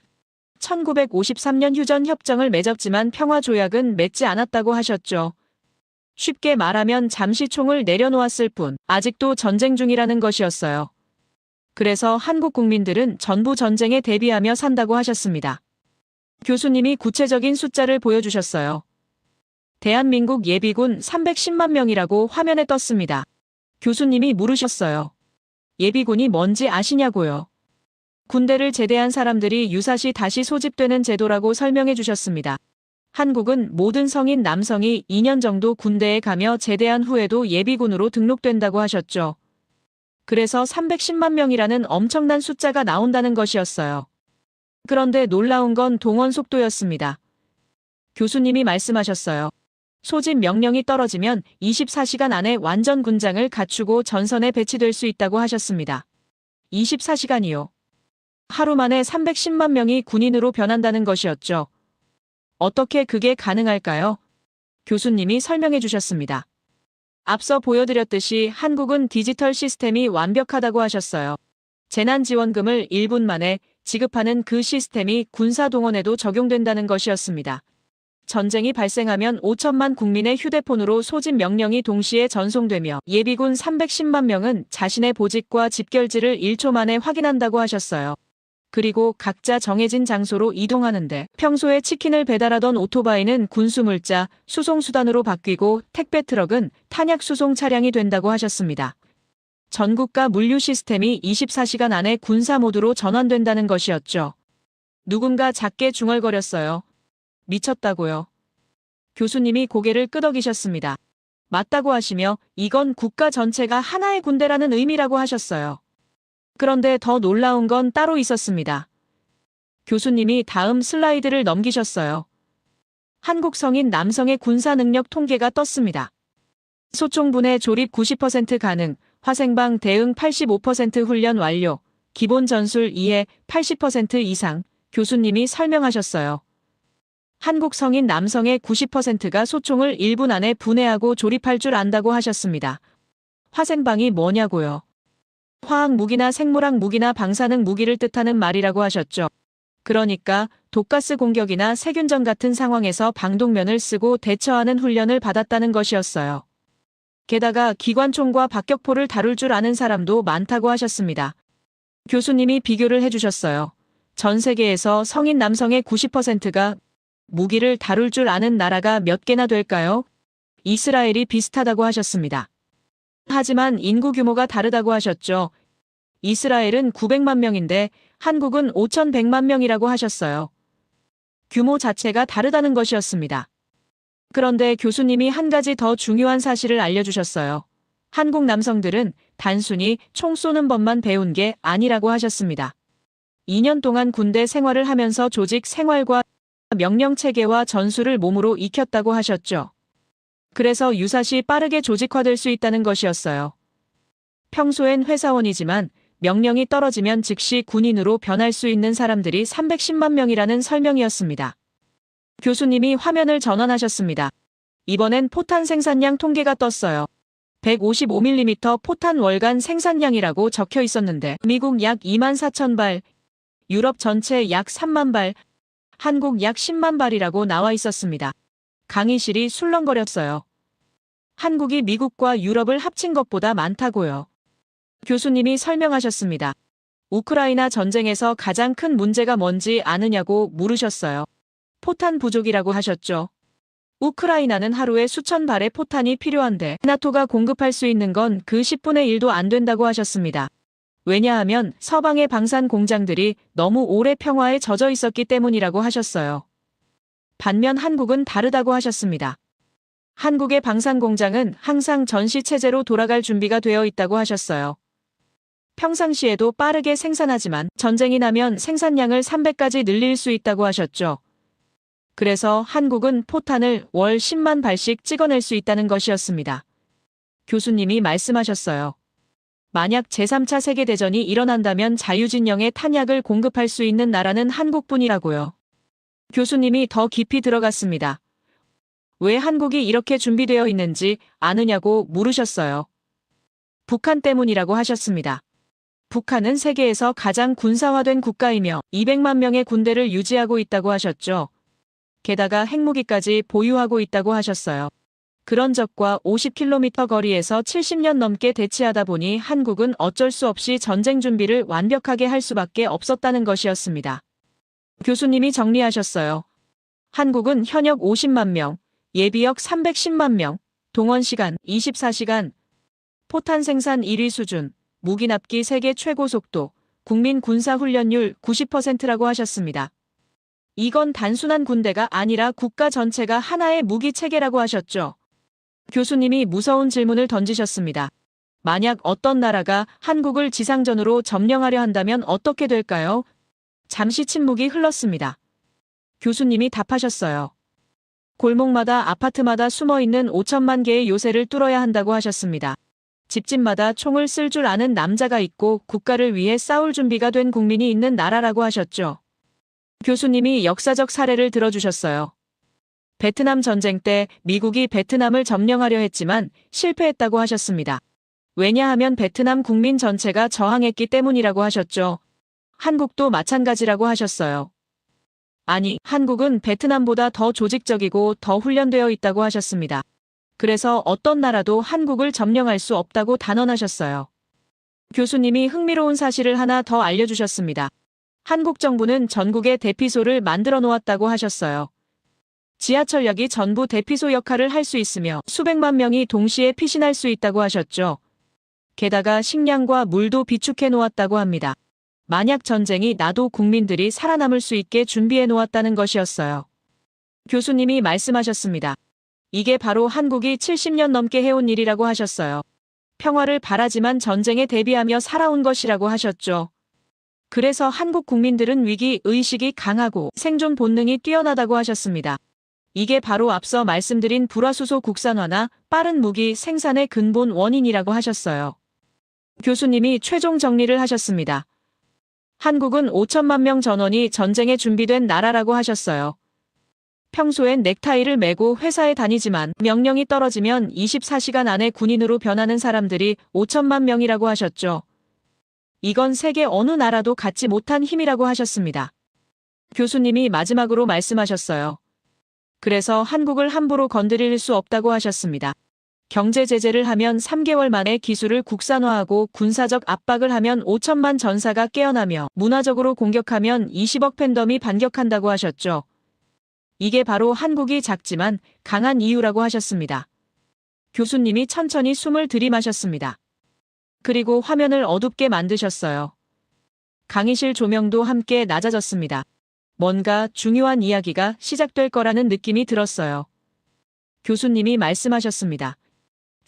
1953년 휴전 협정을 맺었지만 평화 조약은 맺지 않았다고 하셨죠. 쉽게 말하면 잠시 총을 내려놓았을 뿐 아직도 전쟁 중이라는 것이었어요. 그래서 한국 국민들은 전부 전쟁에 대비하며 산다고 하셨습니다. 교수님이 구체적인 숫자를 보여주셨어요. 대한민국 예비군 310만 명이라고 화면에 떴습니다. 교수님이 물으셨어요. 예비군이 뭔지 아시냐고요. 군대를 제대한 사람들이 유사시 다시 소집되는 제도라고 설명해 주셨습니다. 한국은 모든 성인 남성이 2년 정도 군대에 가며 제대한 후에도 예비군으로 등록된다고 하셨죠. 그래서 310만 명이라는 엄청난 숫자가 나온다는 것이었어요. 그런데 놀라운 건 동원 속도였습니다. 교수님이 말씀하셨어요. 소집 명령이 떨어지면 24시간 안에 완전 군장을 갖추고 전선에 배치될 수 있다고 하셨습니다. 24시간이요. 하루 만에 310만 명이 군인으로 변한다는 것이었죠. 어떻게 그게 가능할까요? 교수님이 설명해 주셨습니다. 앞서 보여드렸듯이 한국은 디지털 시스템이 완벽하다고 하셨어요. 재난지원금을 1분 만에 지급하는 그 시스템이 군사동원에도 적용된다는 것이었습니다. 전쟁이 발생하면 5천만 국민의 휴대폰으로 소집 명령이 동시에 전송되며 예비군 310만 명은 자신의 보직과 집결지를 1초 만에 확인한다고 하셨어요. 그리고 각자 정해진 장소로 이동하는데 평소에 치킨을 배달하던 오토바이는 군수물자, 수송수단으로 바뀌고 택배 트럭은 탄약 수송 차량이 된다고 하셨습니다. 전국가 물류 시스템이 24시간 안에 군사 모드로 전환된다는 것이었죠. 누군가 작게 중얼거렸어요. 미쳤다고요. 교수님이 고개를 끄덕이셨습니다. 맞다고 하시며 이건 국가 전체가 하나의 군대라는 의미라고 하셨어요. 그런데 더 놀라운 건 따로 있었습니다. 교수님이 다음 슬라이드를 넘기셨어요. 한국 성인 남성의 군사 능력 통계가 떴습니다. 소총분해 조립 90% 가능, 화생방 대응 85% 훈련 완료, 기본 전술 이해 80% 이상, 교수님이 설명하셨어요. 한국 성인 남성의 90%가 소총을 1분 안에 분해하고 조립할 줄 안다고 하셨습니다. 화생방이 뭐냐고요? 화학 무기나 생물학 무기나 방사능 무기를 뜻하는 말이라고 하셨죠. 그러니까 독가스 공격이나 세균전 같은 상황에서 방독면을 쓰고 대처하는 훈련을 받았다는 것이었어요. 게다가 기관총과 박격포를 다룰 줄 아는 사람도 많다고 하셨습니다. 교수님이 비교를 해주셨어요. 전 세계에서 성인 남성의 90%가 무기를 다룰 줄 아는 나라가 몇 개나 될까요? 이스라엘이 비슷하다고 하셨습니다. 하지만 인구 규모가 다르다고 하셨죠. 이스라엘은 900만 명인데 한국은 5,100만 명이라고 하셨어요. 규모 자체가 다르다는 것이었습니다. 그런데 교수님이 한 가지 더 중요한 사실을 알려주셨어요. 한국 남성들은 단순히 총 쏘는 법만 배운 게 아니라고 하셨습니다. 2년 동안 군대 생활을 하면서 조직 생활과 명령 체계와 전술을 몸으로 익혔다고 하셨죠. 그래서 유사시 빠르게 조직화될 수 있다는 것이었어요. 평소엔 회사원이지만 명령이 떨어지면 즉시 군인으로 변할 수 있는 사람들이 310만 명이라는 설명이었습니다. 교수님이 화면을 전환하셨습니다. 이번엔 포탄 생산량 통계가 떴어요. 155mm 포탄 월간 생산량이라고 적혀 있었는데 미국 약 2만 4천 발, 유럽 전체 약 3만 발, 한국 약 10만 발이라고 나와 있었습니다. 강의실이 술렁거렸어요. 한국이 미국과 유럽을 합친 것보다 많다고요. 교수님이 설명하셨습니다. 우크라이나 전쟁에서 가장 큰 문제가 뭔지 아느냐고 물으셨어요. 포탄 부족이라고 하셨죠. 우크라이나는 하루에 수천 발의 포탄이 필요한데 나토가 공급할 수 있는 건 그 10분의 1도 안 된다고 하셨습니다. 왜냐하면 서방의 방산 공장들이 너무 오래 평화에 젖어 있었기 때문이라고 하셨어요. 반면 한국은 다르다고 하셨습니다. 한국의 방산 공장은 항상 전시 체제로 돌아갈 준비가 되어 있다고 하셨어요. 평상시에도 빠르게 생산하지만 전쟁이 나면 생산량을 300까지 늘릴 수 있다고 하셨죠. 그래서 한국은 포탄을 월 10만 발씩 찍어낼 수 있다는 것이었습니다. 교수님이 말씀하셨어요. 만약 제3차 세계대전이 일어난다면 자유진영의 탄약을 공급할 수 있는 나라는 한국뿐이라고요. 교수님이 더 깊이 들어갔습니다. 왜 한국이 이렇게 준비되어 있는지 아느냐고 물으셨어요. 북한 때문이라고 하셨습니다. 북한은 세계에서 가장 군사화된 국가이며 200만 명의 군대를 유지하고 있다고 하셨죠. 게다가 핵무기까지 보유하고 있다고 하셨어요. 그런 적과 50km 거리에서 70년 넘게 대치하다 보니 한국은 어쩔 수 없이 전쟁 준비를 완벽하게 할 수밖에 없었다는 것이었습니다. 교수님이 정리하셨어요. 한국은 현역 50만 명, 예비역 310만 명, 동원 시간 24시간, 포탄 생산 1위 수준, 무기 납기 세계 최고 속도, 국민 군사 훈련율 90%라고 하셨습니다. 이건 단순한 군대가 아니라 국가 전체가 하나의 무기 체계라고 하셨죠. 교수님이 무서운 질문을 던지셨습니다. 만약 어떤 나라가 한국을 지상전으로 점령하려 한다면 어떻게 될까요? 잠시 침묵이 흘렀습니다. 교수님이 답하셨어요. 골목마다 아파트마다 숨어있는 5천만 개의 요새를 뚫어야 한다고 하셨습니다. 집집마다 총을 쓸 줄 아는 남자가 있고 국가를 위해 싸울 준비가 된 국민이 있는 나라라고 하셨죠. 교수님이 역사적 사례를 들어주셨어요. 베트남 전쟁 때 미국이 베트남을 점령하려 했지만 실패했다고 하셨습니다. 왜냐하면 베트남 국민 전체가 저항했기 때문이라고 하셨죠. 한국도 마찬가지라고 하셨어요. 아니, 한국은 베트남보다 더 조직적이고 더 훈련되어 있다고 하셨습니다. 그래서 어떤 나라도 한국을 점령할 수 없다고 단언하셨어요. 교수님이 흥미로운 사실을 하나 더 알려주셨습니다. 한국 정부는 전국에 대피소를 만들어 놓았다고 하셨어요. 지하철역이 전부 대피소 역할을 할 수 있으며 수백만 명이 동시에 피신할 수 있다고 하셨죠. 게다가 식량과 물도 비축해 놓았다고 합니다. 만약 전쟁이 나도 국민들이 살아남을 수 있게 준비해 놓았다는 것이었어요. 교수님이 말씀하셨습니다. 이게 바로 한국이 70년 넘게 해온 일이라고 하셨어요. 평화를 바라지만 전쟁에 대비하며 살아온 것이라고 하셨죠. 그래서 한국 국민들은 위기 의식이 강하고 생존 본능이 뛰어나다고 하셨습니다. 이게 바로 앞서 말씀드린 불화수소 국산화나 빠른 무기 생산의 근본 원인이라고 하셨어요. 교수님이 최종 정리를 하셨습니다. 한국은 5천만 명 전원이 전쟁에 준비된 나라라고 하셨어요. 평소엔 넥타이를 메고 회사에 다니지만 명령이 떨어지면 24시간 안에 군인으로 변하는 사람들이 5천만 명이라고 하셨죠. 이건 세계 어느 나라도 갖지 못한 힘이라고 하셨습니다. 교수님이 마지막으로 말씀하셨어요. 그래서 한국을 함부로 건드릴 수 없다고 하셨습니다. 경제 제재를 하면 3개월 만에 기술을 국산화하고 군사적 압박을 하면 5천만 전사가 깨어나며 문화적으로 공격하면 20억 팬덤이 반격한다고 하셨죠. 이게 바로 한국이 작지만 강한 이유라고 하셨습니다. 교수님이 천천히 숨을 들이마셨습니다. 그리고 화면을 어둡게 만드셨어요. 강의실 조명도 함께 낮아졌습니다. 뭔가 중요한 이야기가 시작될 거라는 느낌이 들었어요. 교수님이 말씀하셨습니다.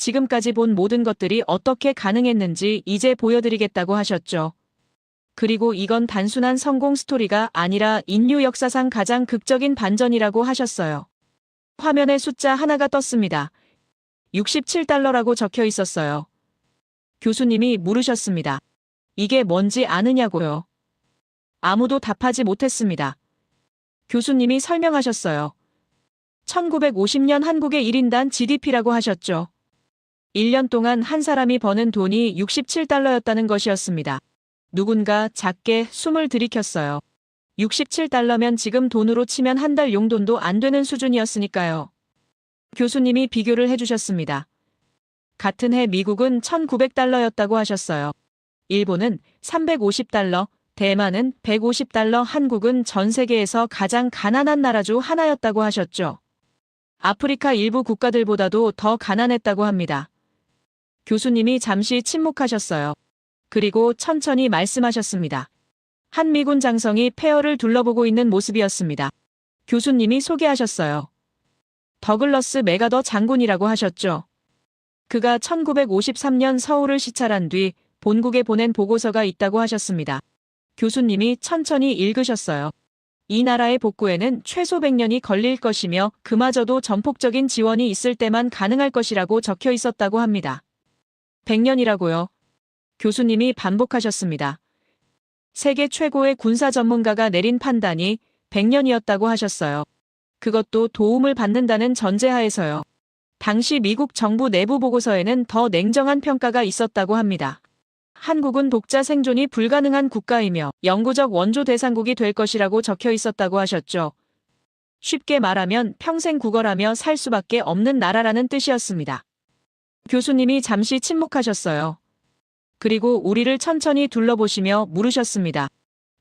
지금까지 본 모든 것들이 어떻게 가능했는지 이제 보여드리겠다고 하셨죠. 그리고 이건 단순한 성공 스토리가 아니라 인류 역사상 가장 극적인 반전이라고 하셨어요. 화면에 숫자 하나가 떴습니다. 67달러라고 적혀 있었어요. 교수님이 물으셨습니다. 이게 뭔지 아느냐고요? 아무도 답하지 못했습니다. 교수님이 설명하셨어요. 1950년 한국의 1인당 GDP라고 하셨죠. 1년 동안 한 사람이 버는 돈이 67달러였다는 것이었습니다. 누군가 작게 숨을 들이켰어요. 67달러면 지금 돈으로 치면 한 달 용돈도 안 되는 수준이었으니까요. 교수님이 비교를 해주셨습니다. 같은 해 미국은 1900달러였다고 하셨어요. 일본은 350달러, 대만은 150달러, 한국은 전 세계에서 가장 가난한 나라 중 하나였다고 하셨죠. 아프리카 일부 국가들보다도 더 가난했다고 합니다. 교수님이 잠시 침묵하셨어요. 그리고 천천히 말씀하셨습니다. 한미군 장성이 폐허를 둘러보고 있는 모습이었습니다. 교수님이 소개하셨어요. 더글러스 맥아더 장군이라고 하셨죠. 그가 1953년 서울을 시찰한 뒤 본국에 보낸 보고서가 있다고 하셨습니다. 교수님이 천천히 읽으셨어요. 이 나라의 복구에는 최소 100년이 걸릴 것이며 그마저도 전폭적인 지원이 있을 때만 가능할 것이라고 적혀 있었다고 합니다. 100년이라고요. 교수님이 반복하셨습니다. 세계 최고의 군사 전문가가 내린 판단이 100년이었다고 하셨어요. 그것도 도움을 받는다는 전제하에서요. 당시 미국 정부 내부 보고서에는 더 냉정한 평가가 있었다고 합니다. 한국은 독자 생존이 불가능한 국가이며 영구적 원조 대상국이 될 것이라고 적혀 있었다고 하셨죠. 쉽게 말하면 평생 구걸하며 살 수밖에 없는 나라라는 뜻이었습니다. 교수님이 잠시 침묵하셨어요. 그리고 우리를 천천히 둘러보시며 물으셨습니다.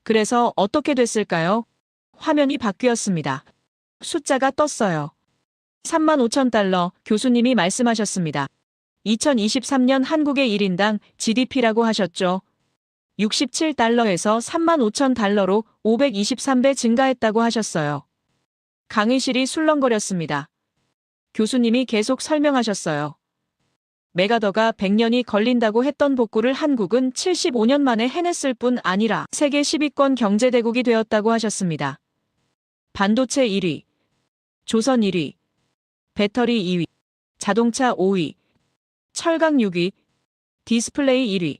그래서 어떻게 됐을까요? 화면이 바뀌었습니다. 숫자가 떴어요. 35,000달러, 교수님이 말씀하셨습니다. 2023년 한국의 1인당 GDP라고 하셨죠. 67달러에서 35,000달러로 523배 증가했다고 하셨어요. 강의실이 술렁거렸습니다. 교수님이 계속 설명하셨어요. 맥아더가 100년이 걸린다고 했던 복구를 한국은 75년 만에 해냈을 뿐 아니라 세계 10위권 경제대국이 되었다고 하셨습니다. 반도체 1위, 조선 1위, 배터리 2위, 자동차 5위, 철강 6위, 디스플레이 1위,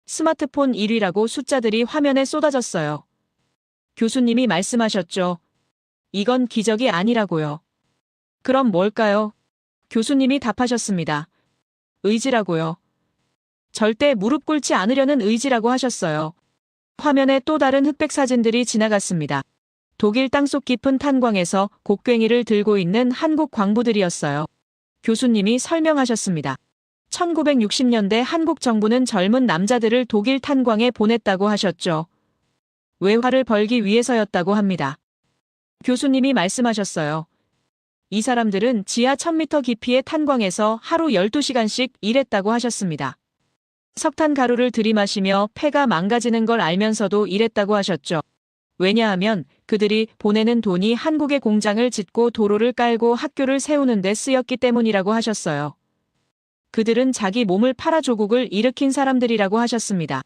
스마트폰 1위라고 숫자들이 화면에 쏟아졌어요. 교수님이 말씀하셨죠. 이건 기적이 아니라고요. 그럼 뭘까요? 교수님이 답하셨습니다. 의지라고요. 절대 무릎 꿇지 않으려는 의지라고 하셨어요. 화면에 또 다른 흑백 사진들이 지나갔습니다. 독일 땅속 깊은 탄광에서 곡괭이를 들고 있는 한국 광부들이었어요. 교수님이 설명하셨습니다. 1960년대 한국 정부는 젊은 남자들을 독일 탄광에 보냈다고 하셨죠. 외화를 벌기 위해서였다고 합니다. 교수님이 말씀하셨어요. 이 사람들은 지하 1000m 깊이의 탄광에서 하루 12시간씩 일했다고 하셨습니다. 석탄 가루를 들이마시며 폐가 망가지는 걸 알면서도 일했다고 하셨죠. 왜냐하면 그들이 보내는 돈이 한국의 공장을 짓고 도로를 깔고 학교를 세우는 데 쓰였기 때문이라고 하셨어요. 그들은 자기 몸을 팔아 조국을 일으킨 사람들이라고 하셨습니다.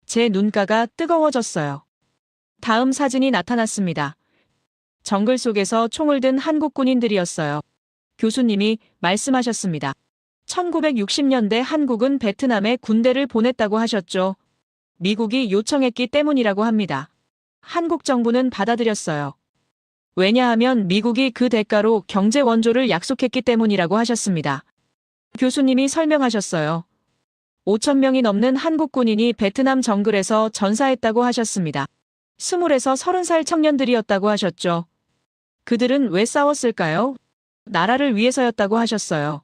제 눈가가 뜨거워졌어요. 다음 사진이 나타났습니다. 정글 속에서 총을 든 한국 군인들이었어요. 교수님이 말씀하셨습니다. 1960년대 한국은 베트남에 군대를 보냈다고 하셨죠. 미국이 요청했기 때문이라고 합니다. 한국 정부는 받아들였어요. 왜냐하면 미국이 그 대가로 경제 원조를 약속했기 때문이라고 하셨습니다. 교수님이 설명하셨어요. 5,000명이 넘는 한국 군인이 베트남 정글에서 전사했다고 하셨습니다. 20에서 30살 청년들이었다고 하셨죠. 그들은 왜 싸웠을까요? 나라를 위해서였다고 하셨어요.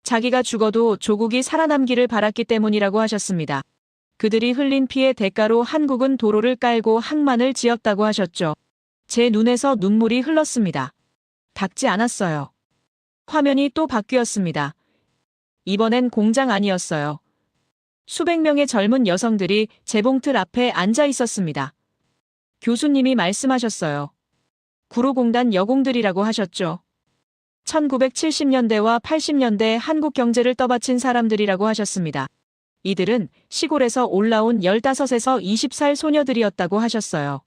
자기가 죽어도 조국이 살아남기를 바랐기 때문이라고 하셨습니다. 그들이 흘린 피의 대가로 한국은 도로를 깔고 항만을 지었다고 하셨죠. 제 눈에서 눈물이 흘렀습니다. 닿지 않았어요. 화면이 또 바뀌었습니다. 이번엔 공장 아니었어요. 수백 명의 젊은 여성들이 재봉틀 앞에 앉아 있었습니다. 교수님이 말씀하셨어요. 구로공단 여공들이라고 하셨죠. 1970년대와 80년대 한국 경제를 떠받친 사람들이라고 하셨습니다. 이들은 시골에서 올라온 15에서 20살 소녀들이었다고 하셨어요.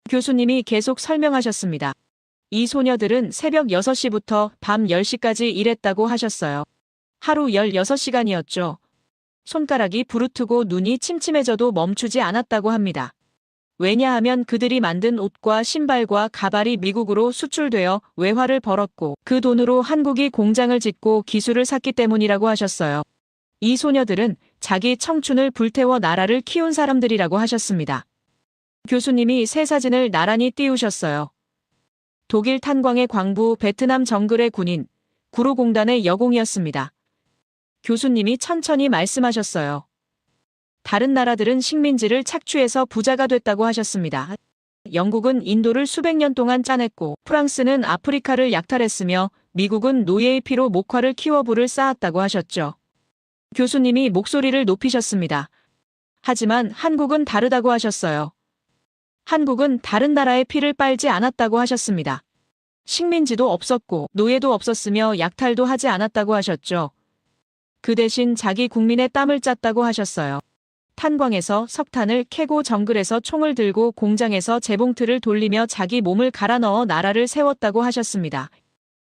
교수님이 계속 설명하셨습니다. 이 소녀들은 새벽 6시부터 밤 10시까지 일했다고 하셨어요. 하루 16시간이었죠. 손가락이 부르트고 눈이 침침해져도 멈추지 않았다고 합니다. 왜냐하면 그들이 만든 옷과 신발과 가발이 미국으로 수출되어 외화를 벌었고 그 돈으로 한국이 공장을 짓고 기술을 샀기 때문이라고 하셨어요. 이 소녀들은 자기 청춘을 불태워 나라를 키운 사람들이라고 하셨습니다. 교수님이 새 사진을 나란히 띄우셨어요. 독일 탄광의 광부, 베트남 정글의 군인, 구로공단의 여공이었습니다. 교수님이 천천히 말씀하셨어요. 다른 나라들은 식민지를 착취해서 부자가 됐다고 하셨습니다. 영국은 인도를 수백 년 동안 짜냈고 프랑스는 아프리카를 약탈했으며 미국은 노예의 피로 목화를 키워 부를 쌓았다고 하셨죠. 교수님이 목소리를 높이셨습니다. 하지만 한국은 다르다고 하셨어요. 한국은 다른 나라의 피를 빨지 않았다고 하셨습니다. 식민지도 없었고 노예도 없었으며 약탈도 하지 않았다고 하셨죠. 그 대신 자기 국민의 땀을 짰다고 하셨어요. 탄광에서 석탄을 캐고 정글에서 총을 들고 공장에서 재봉틀을 돌리며 자기 몸을 갈아 넣어 나라를 세웠다고 하셨습니다.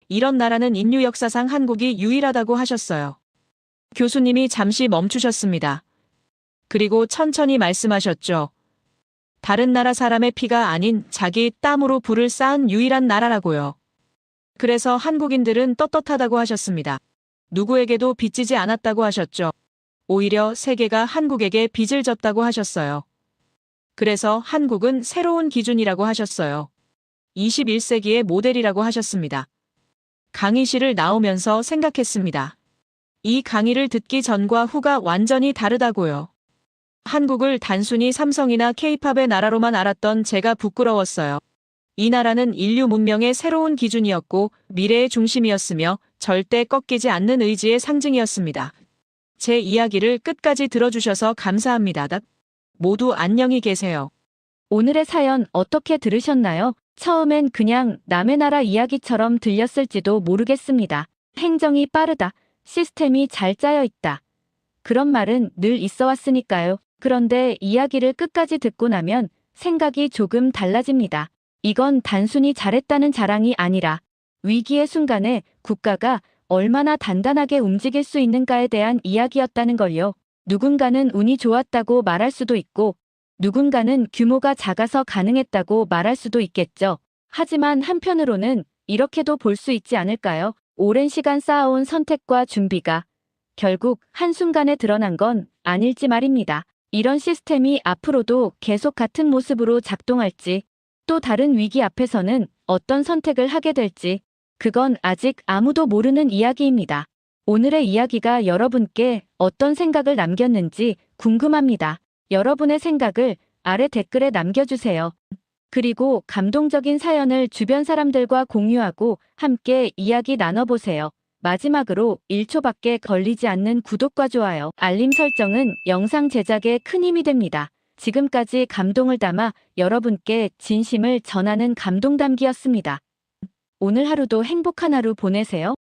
이런 나라는 인류 역사상 한국이 유일하다고 하셨어요. 교수님이 잠시 멈추셨습니다. 그리고 천천히 말씀하셨죠. 다른 나라 사람의 피가 아닌 자기 땀으로 부를 쌓은 유일한 나라라고요. 그래서 한국인들은 떳떳하다고 하셨습니다. 누구에게도 빚지지 않았다고 하셨죠. 오히려 세계가 한국에게 빚을 졌다고 하셨어요. 그래서 한국은 새로운 기준이라고 하셨어요. 21세기의 모델이라고 하셨습니다. 강의실을 나오면서 생각했습니다. 이 강의를 듣기 전과 후가 완전히 다르다고요. 한국을 단순히 삼성이나 케이팝의 나라로만 알았던 제가 부끄러웠어요. 이 나라는 인류 문명의 새로운 기준이었고 미래의 중심이었으며 절대 꺾이지 않는 의지의 상징이었습니다. 제 이야기를 끝까지 들어주셔서 감사합니다. 모두 안녕히 계세요. 오늘의 사연 어떻게 들으셨나요? 처음엔 그냥 남의 나라 이야기처럼 들렸을지도 모르겠습니다. 행정이 빠르다. 시스템이 잘 짜여 있다. 그런 말은 늘 있어 왔으니까요. 그런데 이야기를 끝까지 듣고 나면 생각이 조금 달라집니다. 이건 단순히 잘했다는 자랑이 아니라 위기의 순간에 국가가 얼마나 단단하게 움직일 수 있는가에 대한 이야기였다는 걸요. 누군가는 운이 좋았다고 말할 수도 있고 누군가는 규모가 작아서 가능했다고 말할 수도 있겠죠. 하지만 한편으로는 이렇게도 볼 수 있지 않을까요? 오랜 시간 쌓아온 선택과 준비가 결국 한순간에 드러난 건 아닐지 말입니다. 이런 시스템이 앞으로도 계속 같은 모습으로 작동할지 또 다른 위기 앞에서는 어떤 선택을 하게 될지 그건 아직 아무도 모르는 이야기입니다. 오늘의 이야기가 여러분께 어떤 생각을 남겼는지 궁금합니다. 여러분의 생각을 아래 댓글에 남겨주세요. 그리고 감동적인 사연을 주변 사람들과 공유하고 함께 이야기 나눠보세요. 마지막으로 1초밖에 걸리지 않는 구독과 좋아요, 알림 설정은 영상 제작에 큰 힘이 됩니다. 지금까지 감동을 담아 여러분께 진심을 전하는 감동담기였습니다. 오늘 하루도 행복한 하루 보내세요.